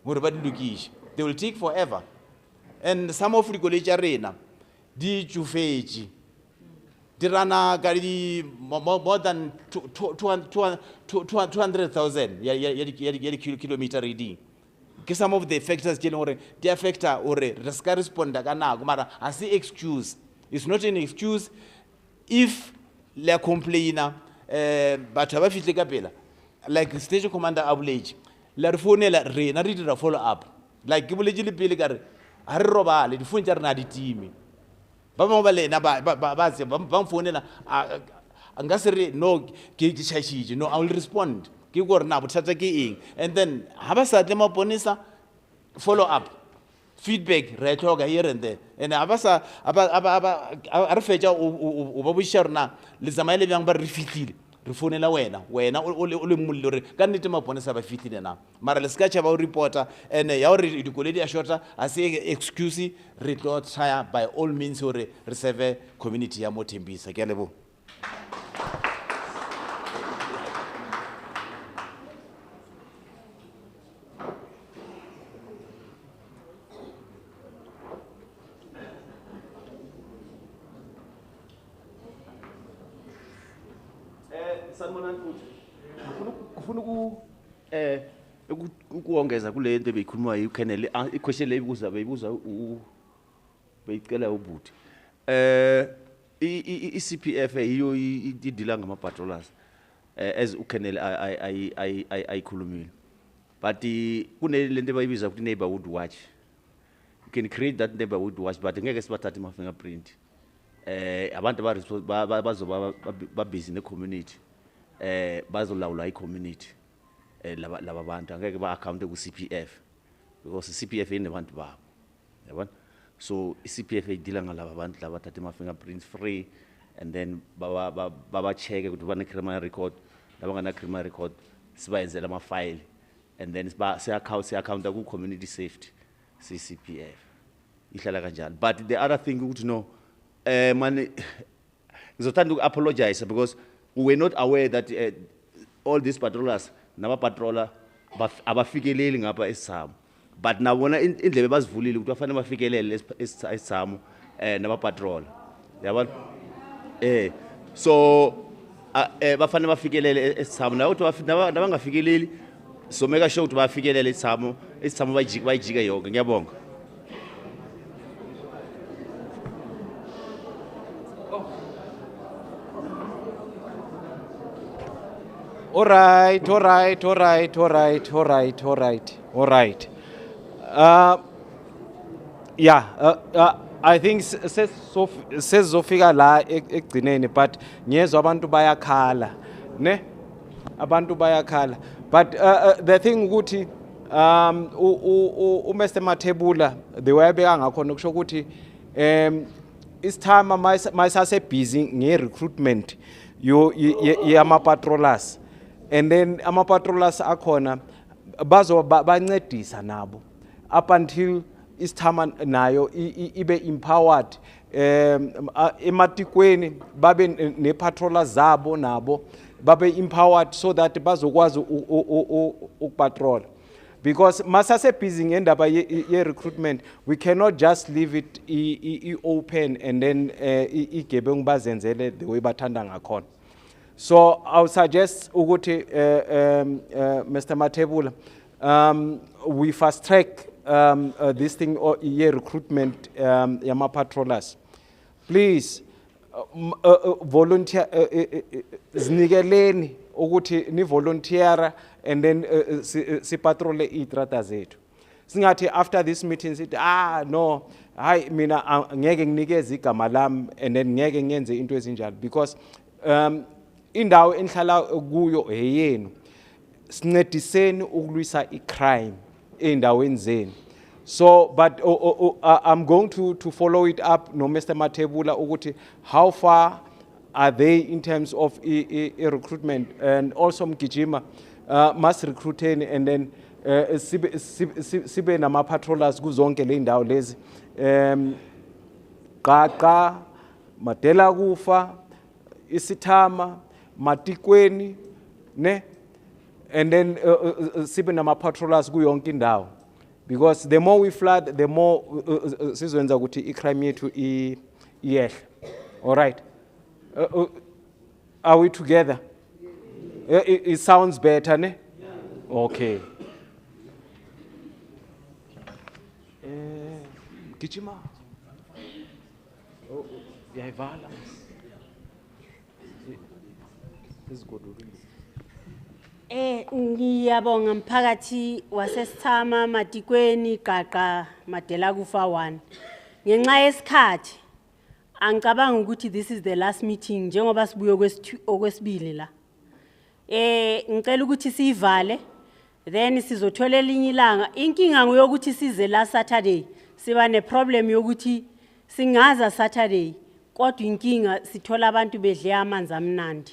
gore ba di lokiše they will take forever and some of dikoloi tša rena di tšofetše di rana ka di more than 200,000 ya di kilometer reading ke some of the factors tše leng gore di affecta gore re ska responda ka nako mara a se excuse it's not an excuse if le complainer batho ba fihle ka pela like station commander a boletše le re founela rena re dira follow up like ke boletše le pele ka re a re robale difone tša rena di time ba bangwe ba lena ba mfounela nka se re no ke tšhašitše no I will respond ke gore na bothata ke eng and then ha ba sa tle maponesa follow up feedback re tlhoka here and there and a ba sa a re fetša o ba boiša rena le tsamaile bjang ba re fihlile re founela wena o le molle gore ka nnete maponesa ba fihlile na mara le ska tšhaba o reporta and ya gore dikoloi di a shorta a se excuse re tlo try by all means gore re serve community ya mo Thembisa ke a leboga. Kufuna ukuongeza kule into beyikhuluma yiKenneth iquestion leyibuza beyibuza beyicela ubuthi iCPF yiyo idila ngama patrollers as uKenneth ayikhulumile but kunelento bayibiza ukuthi neighborhood watch you can create that neighborhood watch but ngeke sibathathe ama fingerprint abantu bazoba busy ne community bazolawula i-community laba bantu angeke ba-account ku-CPF because i-CPF inebantu babo yabona so i-CPF idila ngalaba bantu laba bathatha ama-fingerprints free and then baba-check ukuthi bane-criminal record labangana-criminal record sibayenzela ama-file and then siya-accounta ku-community safety si-CPF ihlala kanjalo but the other thing ukuthi no mani ngizothanda uku-apologize because we were not aware that all these patrollers nama-patroller abafikeleli ngapha eSisamo but nabona indlebe bazivulile ukuthi bafanele bafikelele eSisamo nama-patroller yabona so bafanele bafikelele eSisamo nabangafikeleli so make sure ukuthi bafikelele eSisamo bayijike yonke ngiyabonga. All right. I think sesizofika la ekugcineni but ngiyezwa abantu bayakhala ne abantu bayakhala but the thing ukuthi Mr. Matebula the way abeka ngakhona kusho ukuthi isithama mayisase busy nge-recruitment yama-patrollers and then ama-patrollers akhona bancedisa nabo up until isithama nayo ibe empowered ematikweni babe ne-patrollers zabo nabo babe empowered so that bazokwazi ukupatrol. Because masase busy ngendaba ye-recruitment, we cannot just leave it open and then igebengu bazenzele the way bathanda ngakhona. So I would suggest ukuthi Mr. Matebula, we fast track this thing ye-recruitment yama patrollers. Please volunteer zinikeleni ukuthi ni volunteer and then si patrol itrata zethu. Singathi after this meeting sithi no hayi mina ngeke nginikeze igama lami and then ngeke ngenze into ezinjalo because indawo enhlala kuyo eyenu. Sincediseni ukulwisa icrime endaweni zenu. So but I'm going to follow it up no Mr. Matebula ukuthi how far are they in terms of recruitment and also Mgijima must recruiting and then sibe nama patrollers kuzonke le ndawo lezi Qaqa Madela Kufa Isithama Matikweni ne and then sibe nama patrollers kuyonke indawo because the more we flood the more sizwenza ukuthi icrime yethu iyehle. All right. Are we together? It sounds better, ne? Okay. Gijima. Yayivala. Ngiyabonga mphakathi wasesithama Matikweni Qaqa Madela Kufa 1. Ngenxa yesikhathi angicabanga ukuthi this is the last meeting njengoba sibuye okwesibili la. Ngicela ukuthi sivale then sizothola elinye ilanga. Inkinga ngoyokuthi size la Saturday siba ne problem yokuthi singaza Saturday kodwa inkinga sithola abantu bedle amanzi amnandi.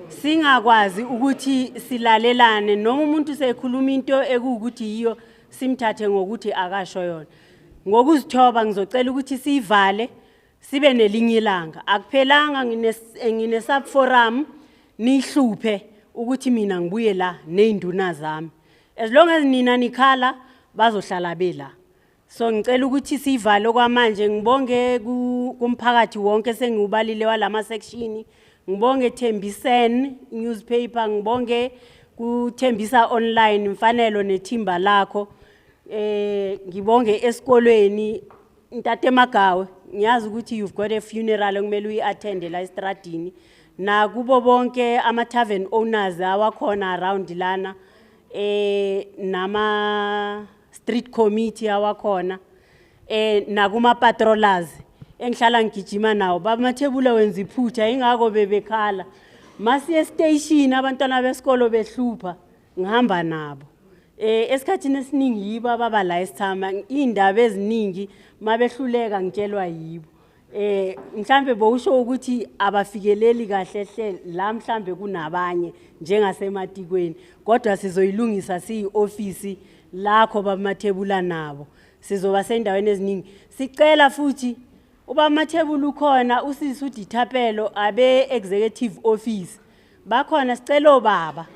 Singakwazi ukuthi silalelane noma umuntu sekhuluma into ekuukuthi yiyo simthathe ngokuthi akasho yona. Ngokuzithoba ngizocela ukuthi sivale sibe nelinye ilanga. Akuphelanga ngine sub forum nihluphe ukuthi mina ngibuye la neinduna zami. As long as nina nikhala bazohlala bela. So ngicela ukuthi sivale okwamanje ngibonge kumphakathi wonke sengiubalile walama section. Ngibonge Thembisen newspaper, ngibonge kuThembisa online mfanelo nethimba lakho. Ngibonge esikolweni Ntate Magawe ngiyazi ukuthi you've got a funeral okumele uyiattend la estradini na kubo bonke ama tavern owners awakhona around lana nama street committee awakhona na kuma patrollers engihlala ngigijima nawo baba Mathebula wenza iphutha ingako bebekhala masiye station abantwana besikolo behlupha ngihamba nabo. Esikhathini esiningi yibo ababa la esithama indaba eziningi mabehluleka ngitshelwa yibo. Mhlambe bowusho ukuthi abafikeleli kahle hle la mhlambe kunabanye njengasematikweni kodwa sizoyilungisa siyi-office lakho baba Mathebula nabo sizoba sendaweni eziningi. Sicela futhi uba Mathebula ukhona usisi uDithapelo abe executive office bakhona sicela obaba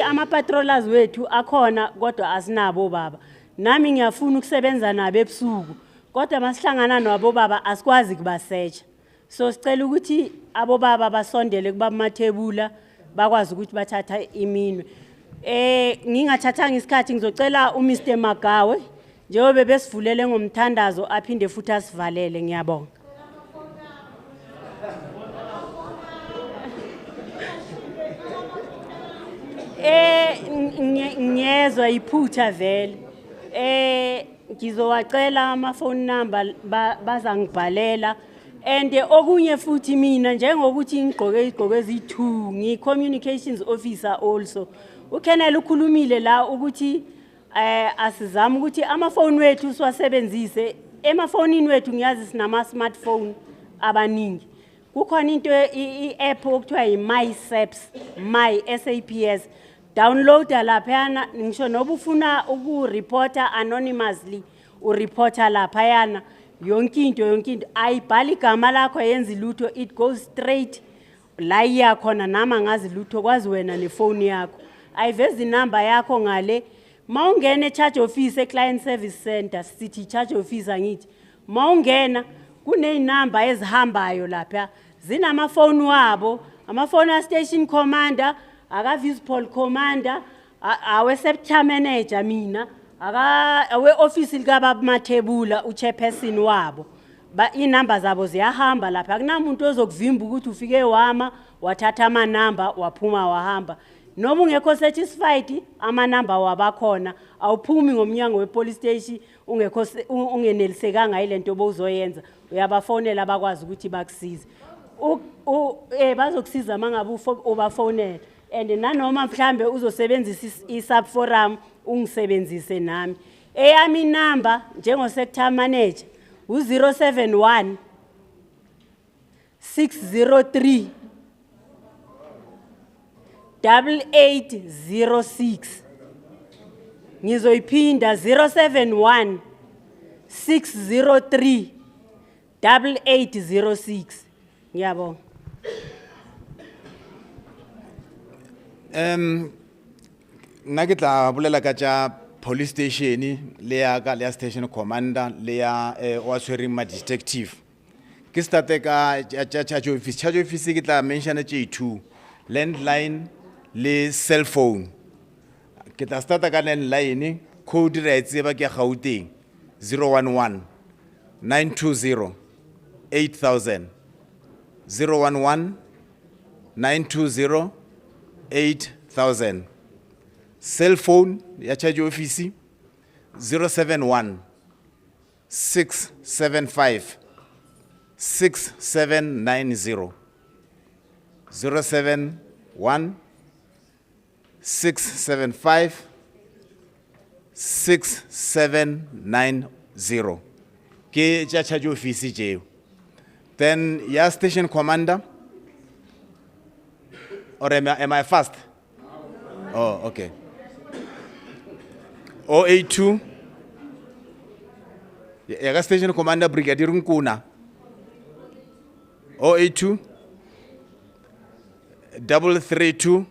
ama patrollers wethu akhona kodwa asinabo baba. Nami ngiyafuna ukusebenza nabo ebusuku kodwa masihlangana nabo baba asikwazi kubasearch. So sicela ukuthi abo baba basondele kuba Mathebula bakwazi ukuthi bathatha iminwe. Ngingathathanga isikhathi ngizocela uMr Magawe njengoba besivulele ngomthandazo aphinde futhi asivalele. Ngiyabonga. Ngiyezwa iphutha vele. Ngizowacela ama phone number bazangibhalela and okunye futhi mina njengokuthi ngigqoke izigqoko ezi2 ngi communications officer also uKennel ukhulumile la ukuthi asizama ukuthi amafoni wethu siwasebenzise emafonini wethu ngiyazi sinama smartphone abaningi kukhona into i-app okuthiwa yi-MySaps SAPS downloada laphayana ngisho noba ufuna ukureporta anonymously ureporta laphayana yonke into ayibhali igama lakho yenza lutho it goes straight la iyakhona nama ngazi lutho kwazi wena nefoni yakho ayiveza inamba yakho ngale mawungena e-charge office e-client service center sithi charge office angithi mawungena kuneyinamba ezihambayo lapha zinamafoni wabo amafoni a-station commander aka-vice commander awe-sector manager mina awe-office likababa Mathebula uchairperson wabo inamba zabo ziyahamba lapha akunamuntu ozokuvimba ukuthi ufike wama wathatha amanamba waphuma wahamba noma ungekho satisfied amanamba wabakhona awuphumi ngomnyango wepolice station ungekho ungenelisekanga ilento obuzoyenza uyabafonela bakwazi ukuthi bakusize bazokusiza mangabe ubafonela and nanoma mhlambe uzosebenzisa i-subforum ungisebenzise nami eyami number njengo sector manager u071 603 8806 ngizoyiphinda 071 603 8806 ngiyabonga nna ke tla bolela ka tša police station le ya ka le ya station commander le ya o a tshwereng ma-detective ke starte ka tša charge office ke tla mentiona tše 2 landline le cell phone ke tla starta ka landline code re a e tseba ke ya Gauteng 011 920 8000 011 920 8000 cell phone ya charge office 071 675 6790 071 675 6790 ke tša charge office tšeo then ya station commander or am I fast? Oh, okay. 082 ya station commander brigadier Nkuna 082 332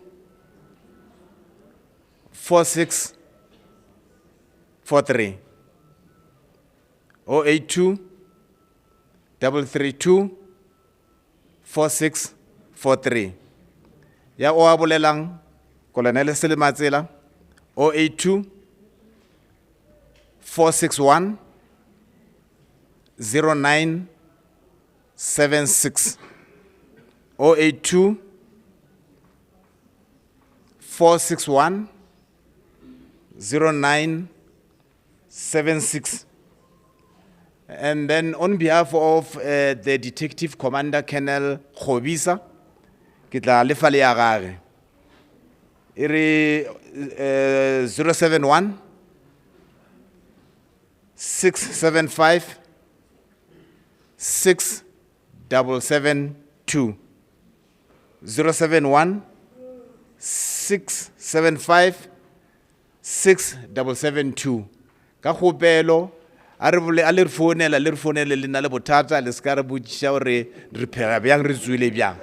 4643 082 332 4643 ya o a bolelang Colonel Selimatsela 082 461 0976 082 461 0976 and then on behalf of the detective commander Colonel Khobisa ke tla lefa le ya gage e re 071 675 6772 071 675 6772 ka khopelo a le re founela le nna le bothata le ska re botšiša gore re phega bjang re tswile bjang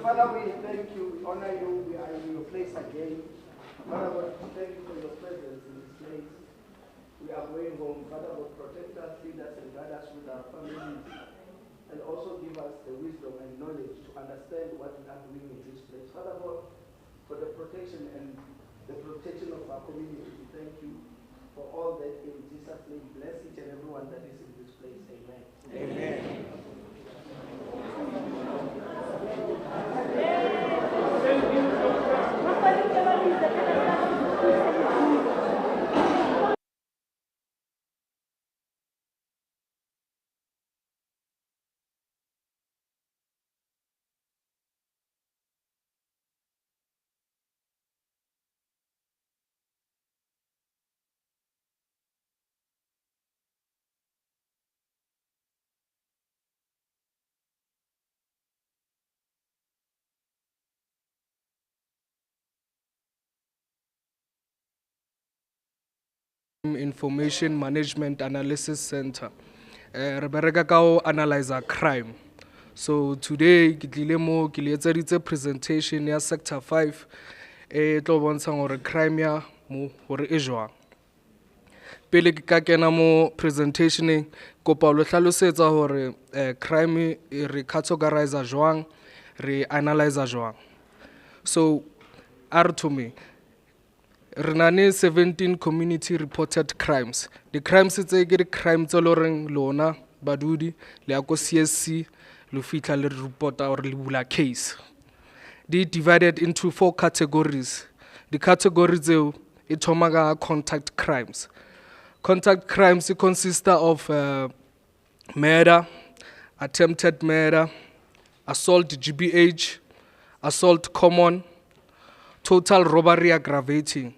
Father, we thank you, we honor you, we are in your place again. Father, God, thank you for your presence in this place. We are going home. Father, God, protect us, feed us, and guide us with our families. And also give us the wisdom and knowledge to understand what we are doing in this place. Father, God, for the protection and the protection of our community, we thank you for all that in Jesus' name. Bless each and everyone that is in this place. Amen. Amen. Information Management Analysis Center. Re bereka ka ho analyzer crime. So today ke tlile mo ke le etseditse presentation ya sector 5 e tlo bontshang hore crime ya mo hore e jwang. Pele ke ka kena mo presentationeng kopa lo hlalosetsa hore crime re categorize jwang, re analyze jwang. So to me Renane 17 community reported crimes. The crimes tse ke di crimes tse loreng lona badudi le ako CSC lo fitla le reporta or le bula case. They divided into 4 categories. The categories tseo e thoma ka contact crimes. Contact crimes consist of murder, attempted murder, assault GBH, assault common, total robbery aggravating.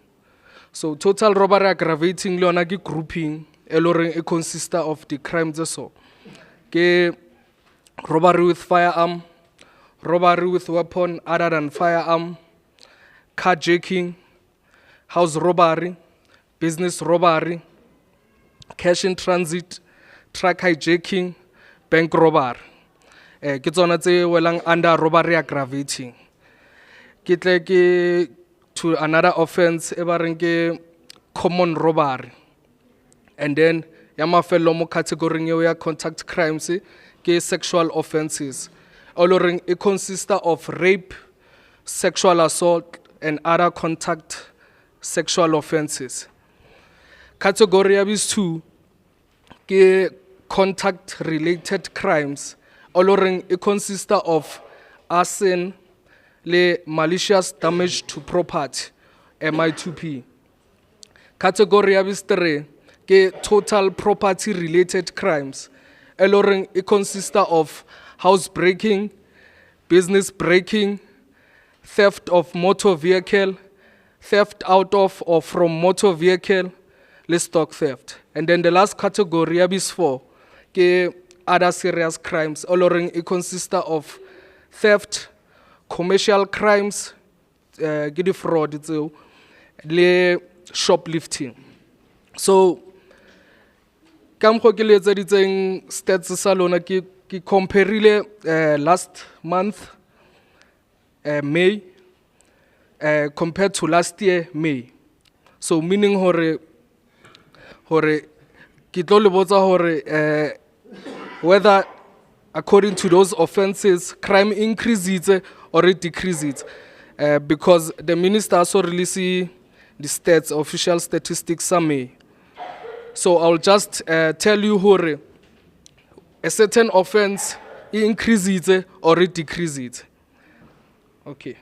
So total robbery aggravating le yona ke grouping e loreng e consist of the crimes so ke robbery with firearm, robbery with weapon other than firearm, carjacking, house robbery, business robbery, cash in transit, truck hijacking, bank robbery. Ke tsona tse welang under robbery aggravating. Ke tle ke to another offense e ba reng ke common robbery. And then ya mafelo mo category eo ya contact crimes ke sexual offenses. Oloring it consists of rape, sexual assault and other contact sexual offenses. Category is 2 ke contact related crimes. Oloring it consists of arson, le malicious damage to property, MI2P. Category is 3 ke total property related crimes. Eloring it consists of house breaking, business breaking, theft of motor vehicle, theft out of or from motor vehicle, le stock theft. And then the last category is 4 ke other serious crimes. Eloring it consists of theft, commercial crimes, ke di fraud tseo, le shoplifting. So ka mokgwa ke le etseditseng stats sa lona ke compareile last month May compared to last year May. So meaning hore ke tlo le botsa hore whether according to those offenses crime increases or it decreases, because the minister also released the stats, official statistics May. So I'll just tell you hore a certain offense it increases or it decreases. Okay.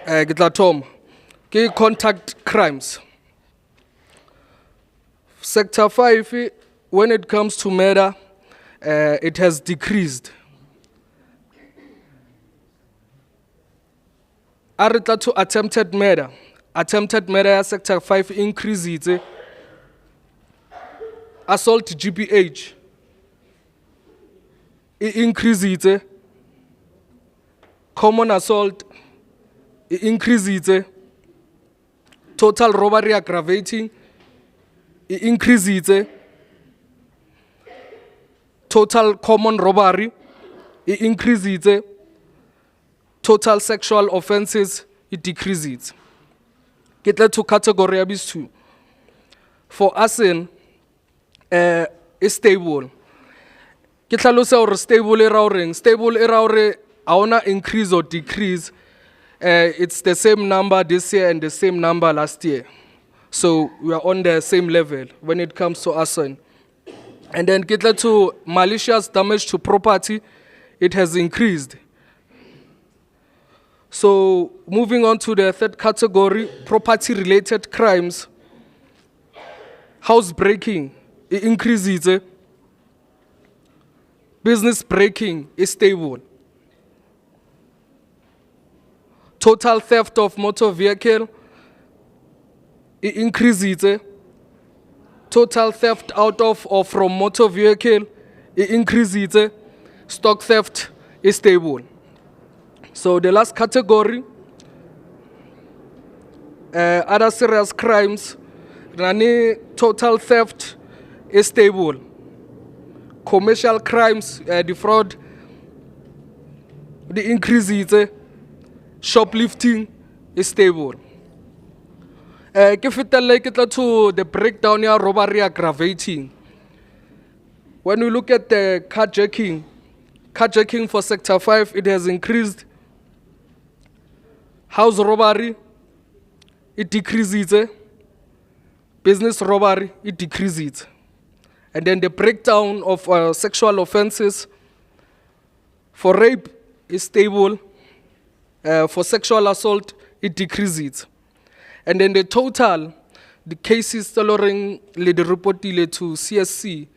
Ke tla thoma ke contact crimes. Sector 5 when it comes to murder it has decreased. Arita to attempted murder. Attempted murder sector 5 increases. Assault GBH it increases. Common assault it increases. Total robbery aggravating it increases. Total common robbery it increases. Total sexual offenses it decreases. Get to category abuse 2. For arson is stable. Ke tlhalosa hore stable era hore stable era hore ha ona increase or decrease. It's the same number this year and the same number last year. So we are on the same level when it comes to arson. And then get to malicious damage to property, it has increased. So moving on to the third category, property related crimes. House breaking, it increases. Business breaking is stable. Total theft of motor vehicle, it increases. Total theft out of or from motor vehicle, it increases. Stock theft is stable. So the last category, Other serious crimes, rani total theft is stable. Commercial crimes, the fraud, the increase is shoplifting is stable. Ke fetelle ke tla to the breakdown ya robbery aggravating. When we look at the carjacking for sector 5, it has increased. House robbery, it decreases. Business robbery, it decreases. And then the breakdown of sexual offenses for rape is stable. For sexual assault, it decreases. And then the total, the cases tailoring le di reportile to CSC,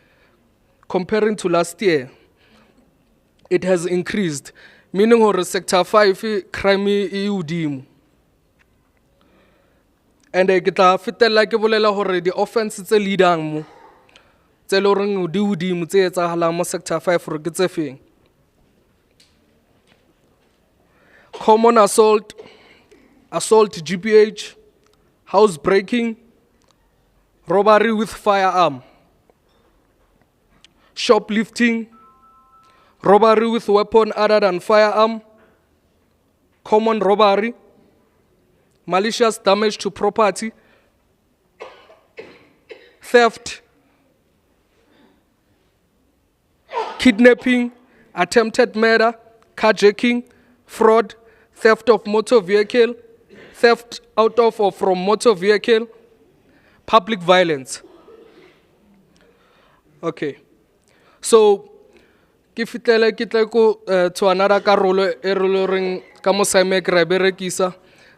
comparing to last year, it has increased. Meaning hore sector 5 crime e hodimo. And ke tla fetela ke bolela hore the offense tse leadang mo tse le reng di hodimo tse etsahalang mo sector 5 re ke tse feng. Common assault, assault GBH, house breaking, robbery with firearm, shoplifting, robbery with weapon other than firearm, common robbery, malicious damage to property, theft, kidnapping, attempted murder, carjacking, fraud, theft of motor vehicle, theft out of or from motor vehicle, public violence. Okay, so ke fitlele ke tle ko to another karolo e re lo reng ka mo same re berekisa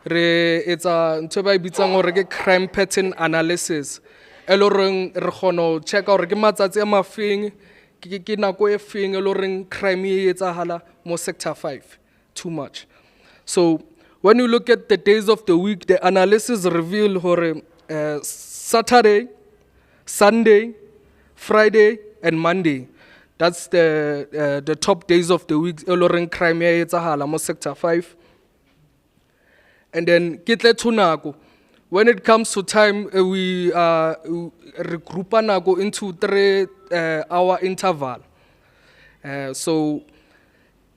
re etsa ntho ba ibitsang gore ke crime pattern analysis e lo reng re khono check gore ke matsatsi a mafeng ke nako e feng e lo reng crime e etsahala mo sector 5 too much. So when you look at the days of the week, the analysis reveal hore Saturday, Sunday, Friday, and Monday. That's the top days of the week. Eloren crime ya etsahala mo sector 5. And then kitle tunako. When it comes to time, we regroup nako into 3-hour interval. So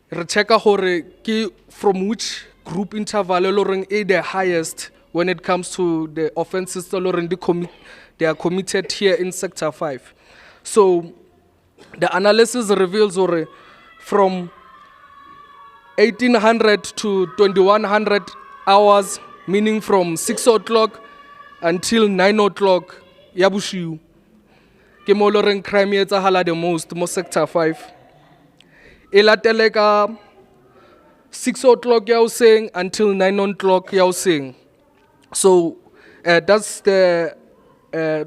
re checka hore ki from which group interval the highest when it comes to the offenses they are committed here in sector 5. So the analysis reveals from 1800 to 2100 hours, meaning from 6 o'clock until 9 o'clock yabushiu ke mo loreng crime e etsahala the most mo sector 5. E latele ka 6 o'clock ya hoseng until 9 o'clock ya hoseng. So that's the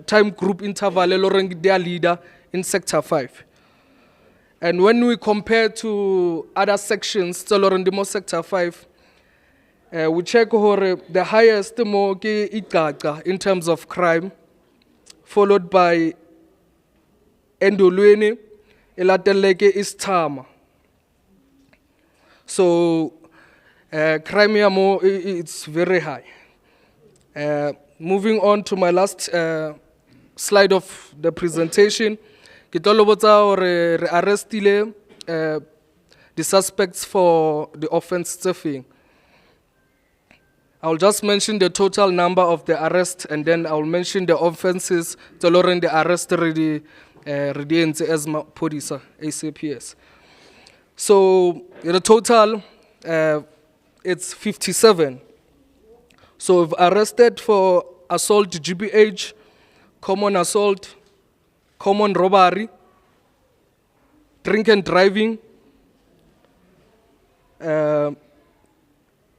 time group interval eloreng their leader in sector 5. And when we compare to other sections eloreng the sector 5, we check hore the highest mo ke Ixaxa in terms of crime, followed by Endolweni, elateleke Isithama. So crime mo it's very high. Moving on to my last slide of the presentation, ke tlo botsa hore re arrestile the suspects for the offense tse feng. I'll just mention the total number of the arrests and then I'll mention the offenses tse lo reng the arrest re entse as Maphodisa ACPS. So the total it's 57. So we've arrested for assault GBH, common assault, common robbery, drink and driving,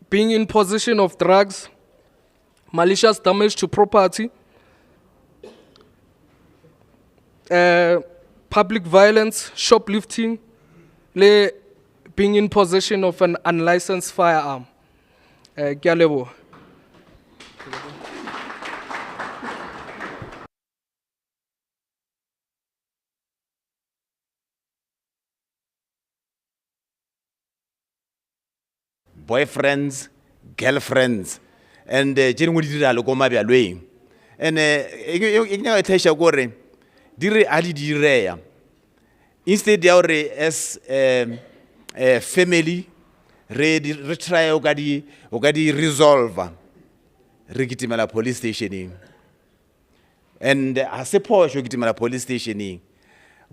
being in possession of drugs, malicious damage to property, public violence, shoplifting, being in possession of an unlicensed firearm. Ke a leboha. Boyfriends, girlfriends, and tše dingwe di dira le ko mabjalweng and e nyaka tlhaisa kore di re a di direya instead ya gore as family re try o ka di resolve re kitimela police stationeng and a se phošo kitimela police stationeng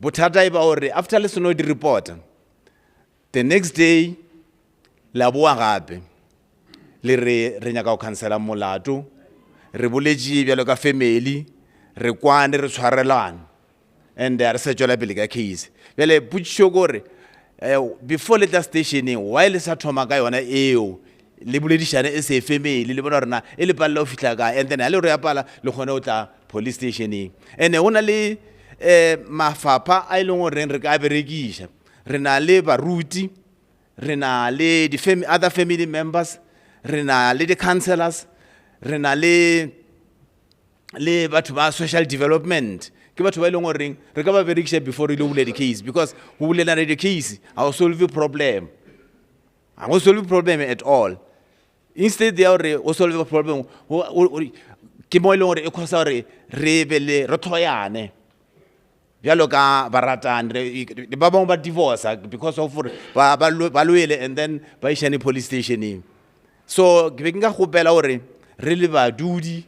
bothata e ba gore after le seno di report the next day la boa gape le re nyaka go cancela molato re boletše bjalo ka family re kwane re tshwarelane and re se tšwela pele ka case bjale potšišo kore before le tla stationeng why le sa thoma ka yona eo le boledišane e se family le bona rena e le palela o fitlha ka and then a le re ya pala le kgone o tla police stationeng and go na le mafapha a e leng gore re ka berekiša re na le baruti re na le other family members re na le di-councellors re na le batho ba social development ke batho ba e leng goreng re ka ba berekiša before re ile o bule di-case because go bulelana di-case ga o solve problem ga go solve problem at all instead ya gore o solve problem ke mo e leng gore e kgosa gore re thoyane bjalo ka baratane ba bangwe ba divorce because of ba loele and then ba išane police stationeng so ke be ke nka kgopela gore re le badudi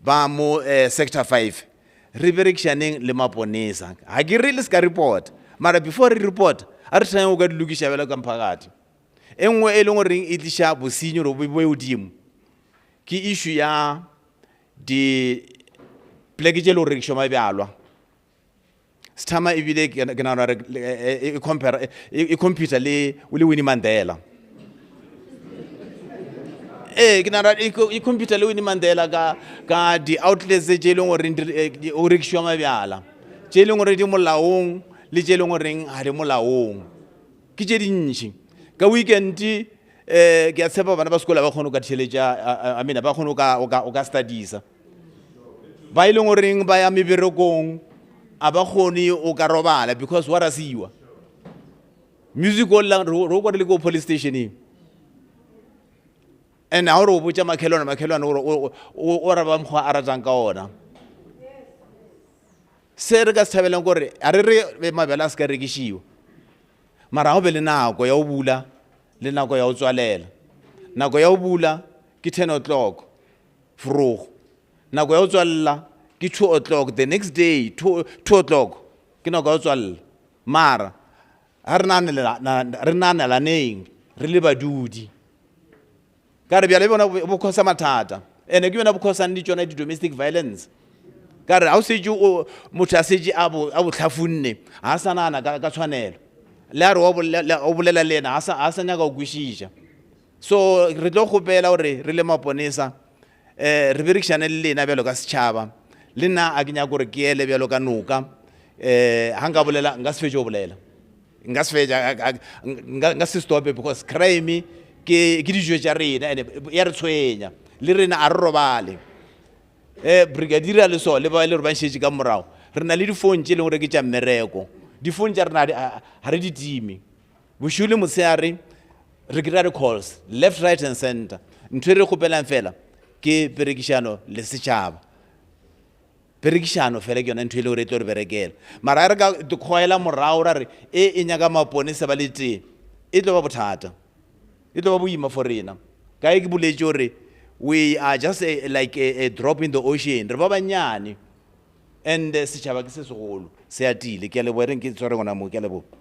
ba mo sector 5 re berekišaneng le maponesa ga ke re le se ka report mara before re report a re tshwaneng go ka dilokiša bjalo ka mphakati e nngwe e leng goreng e tliša bosenyi gore bo godimo ke issue ya di-pleke tše le go rekišwa mabjalwa sethama ebile ke nagana gore e computer le Winnie Mandela ke nagana e computer le Winnie Mandela ka di-outlets tše e leng gore o rekišwa mabjala tše e leng gore di molaong le tše e leng goreng ga di molaong ke tše dintši ka weekend ke a tshepa bana ba sekola ba kgone o ka theletša ba kgone o ka studisa ba e leng goreng ba ya meberekong a ba kgone o ka robala because wa ra siwa music ro kwa le go police stationeng and ha re o botša makhelwane gore o ra ba mokgwa a ratang ka ona se re ka se thabelang gore a re mabjala a se ka rekišiwa mara go be le nako ya o bula le nako ya o tswalela nako ya o bula ke 10 o'clock vroeg nako ya o tswalela ke 2 o'clock the next day 2 o'clock ke nako ya o tswalela mara ha re nanelaneng re le badudi ka re bjale bona bo khosa mathata ene ke yona bo khosang di tsona di-domestic violence ka re ha o setse motho a setse a botlhafunne ga a sa nana ka tshwanelo le a re o bolela le ena ga a sa nyaka go kwešiša so re tlo kgopela gore re le maponesa re berekišane le lena bjalo ka setšhaba le nna a ke nyaka gore ke ele bjalo ka noka ga nka bolela nka se fetše go bolela nka se stope because crime ke dijo tša rena and ya re tshwenya le rena a re robale brigadier le so le ba le re ba nšetše ka morago re na le difone tše e leng gore ke tša mmereko difone tša rena ga re ditime bošole motshegare re kry-a re-calls left right and center ntho e re kgopelang fela ke perekišano le setšhaba perekišano fela ke yona ntho e le gore e tlo re berekela mara re ka kgoela morago ra re e nyaka maponesa ba le tee e tlo ba bothata e tlo ba boima for rena kae ke boletše gore we are just like a drop in the ocean re ba banyane and setšhaba ke se segolo se atile ke a leboa reng ke tshware gona mo ke a leboa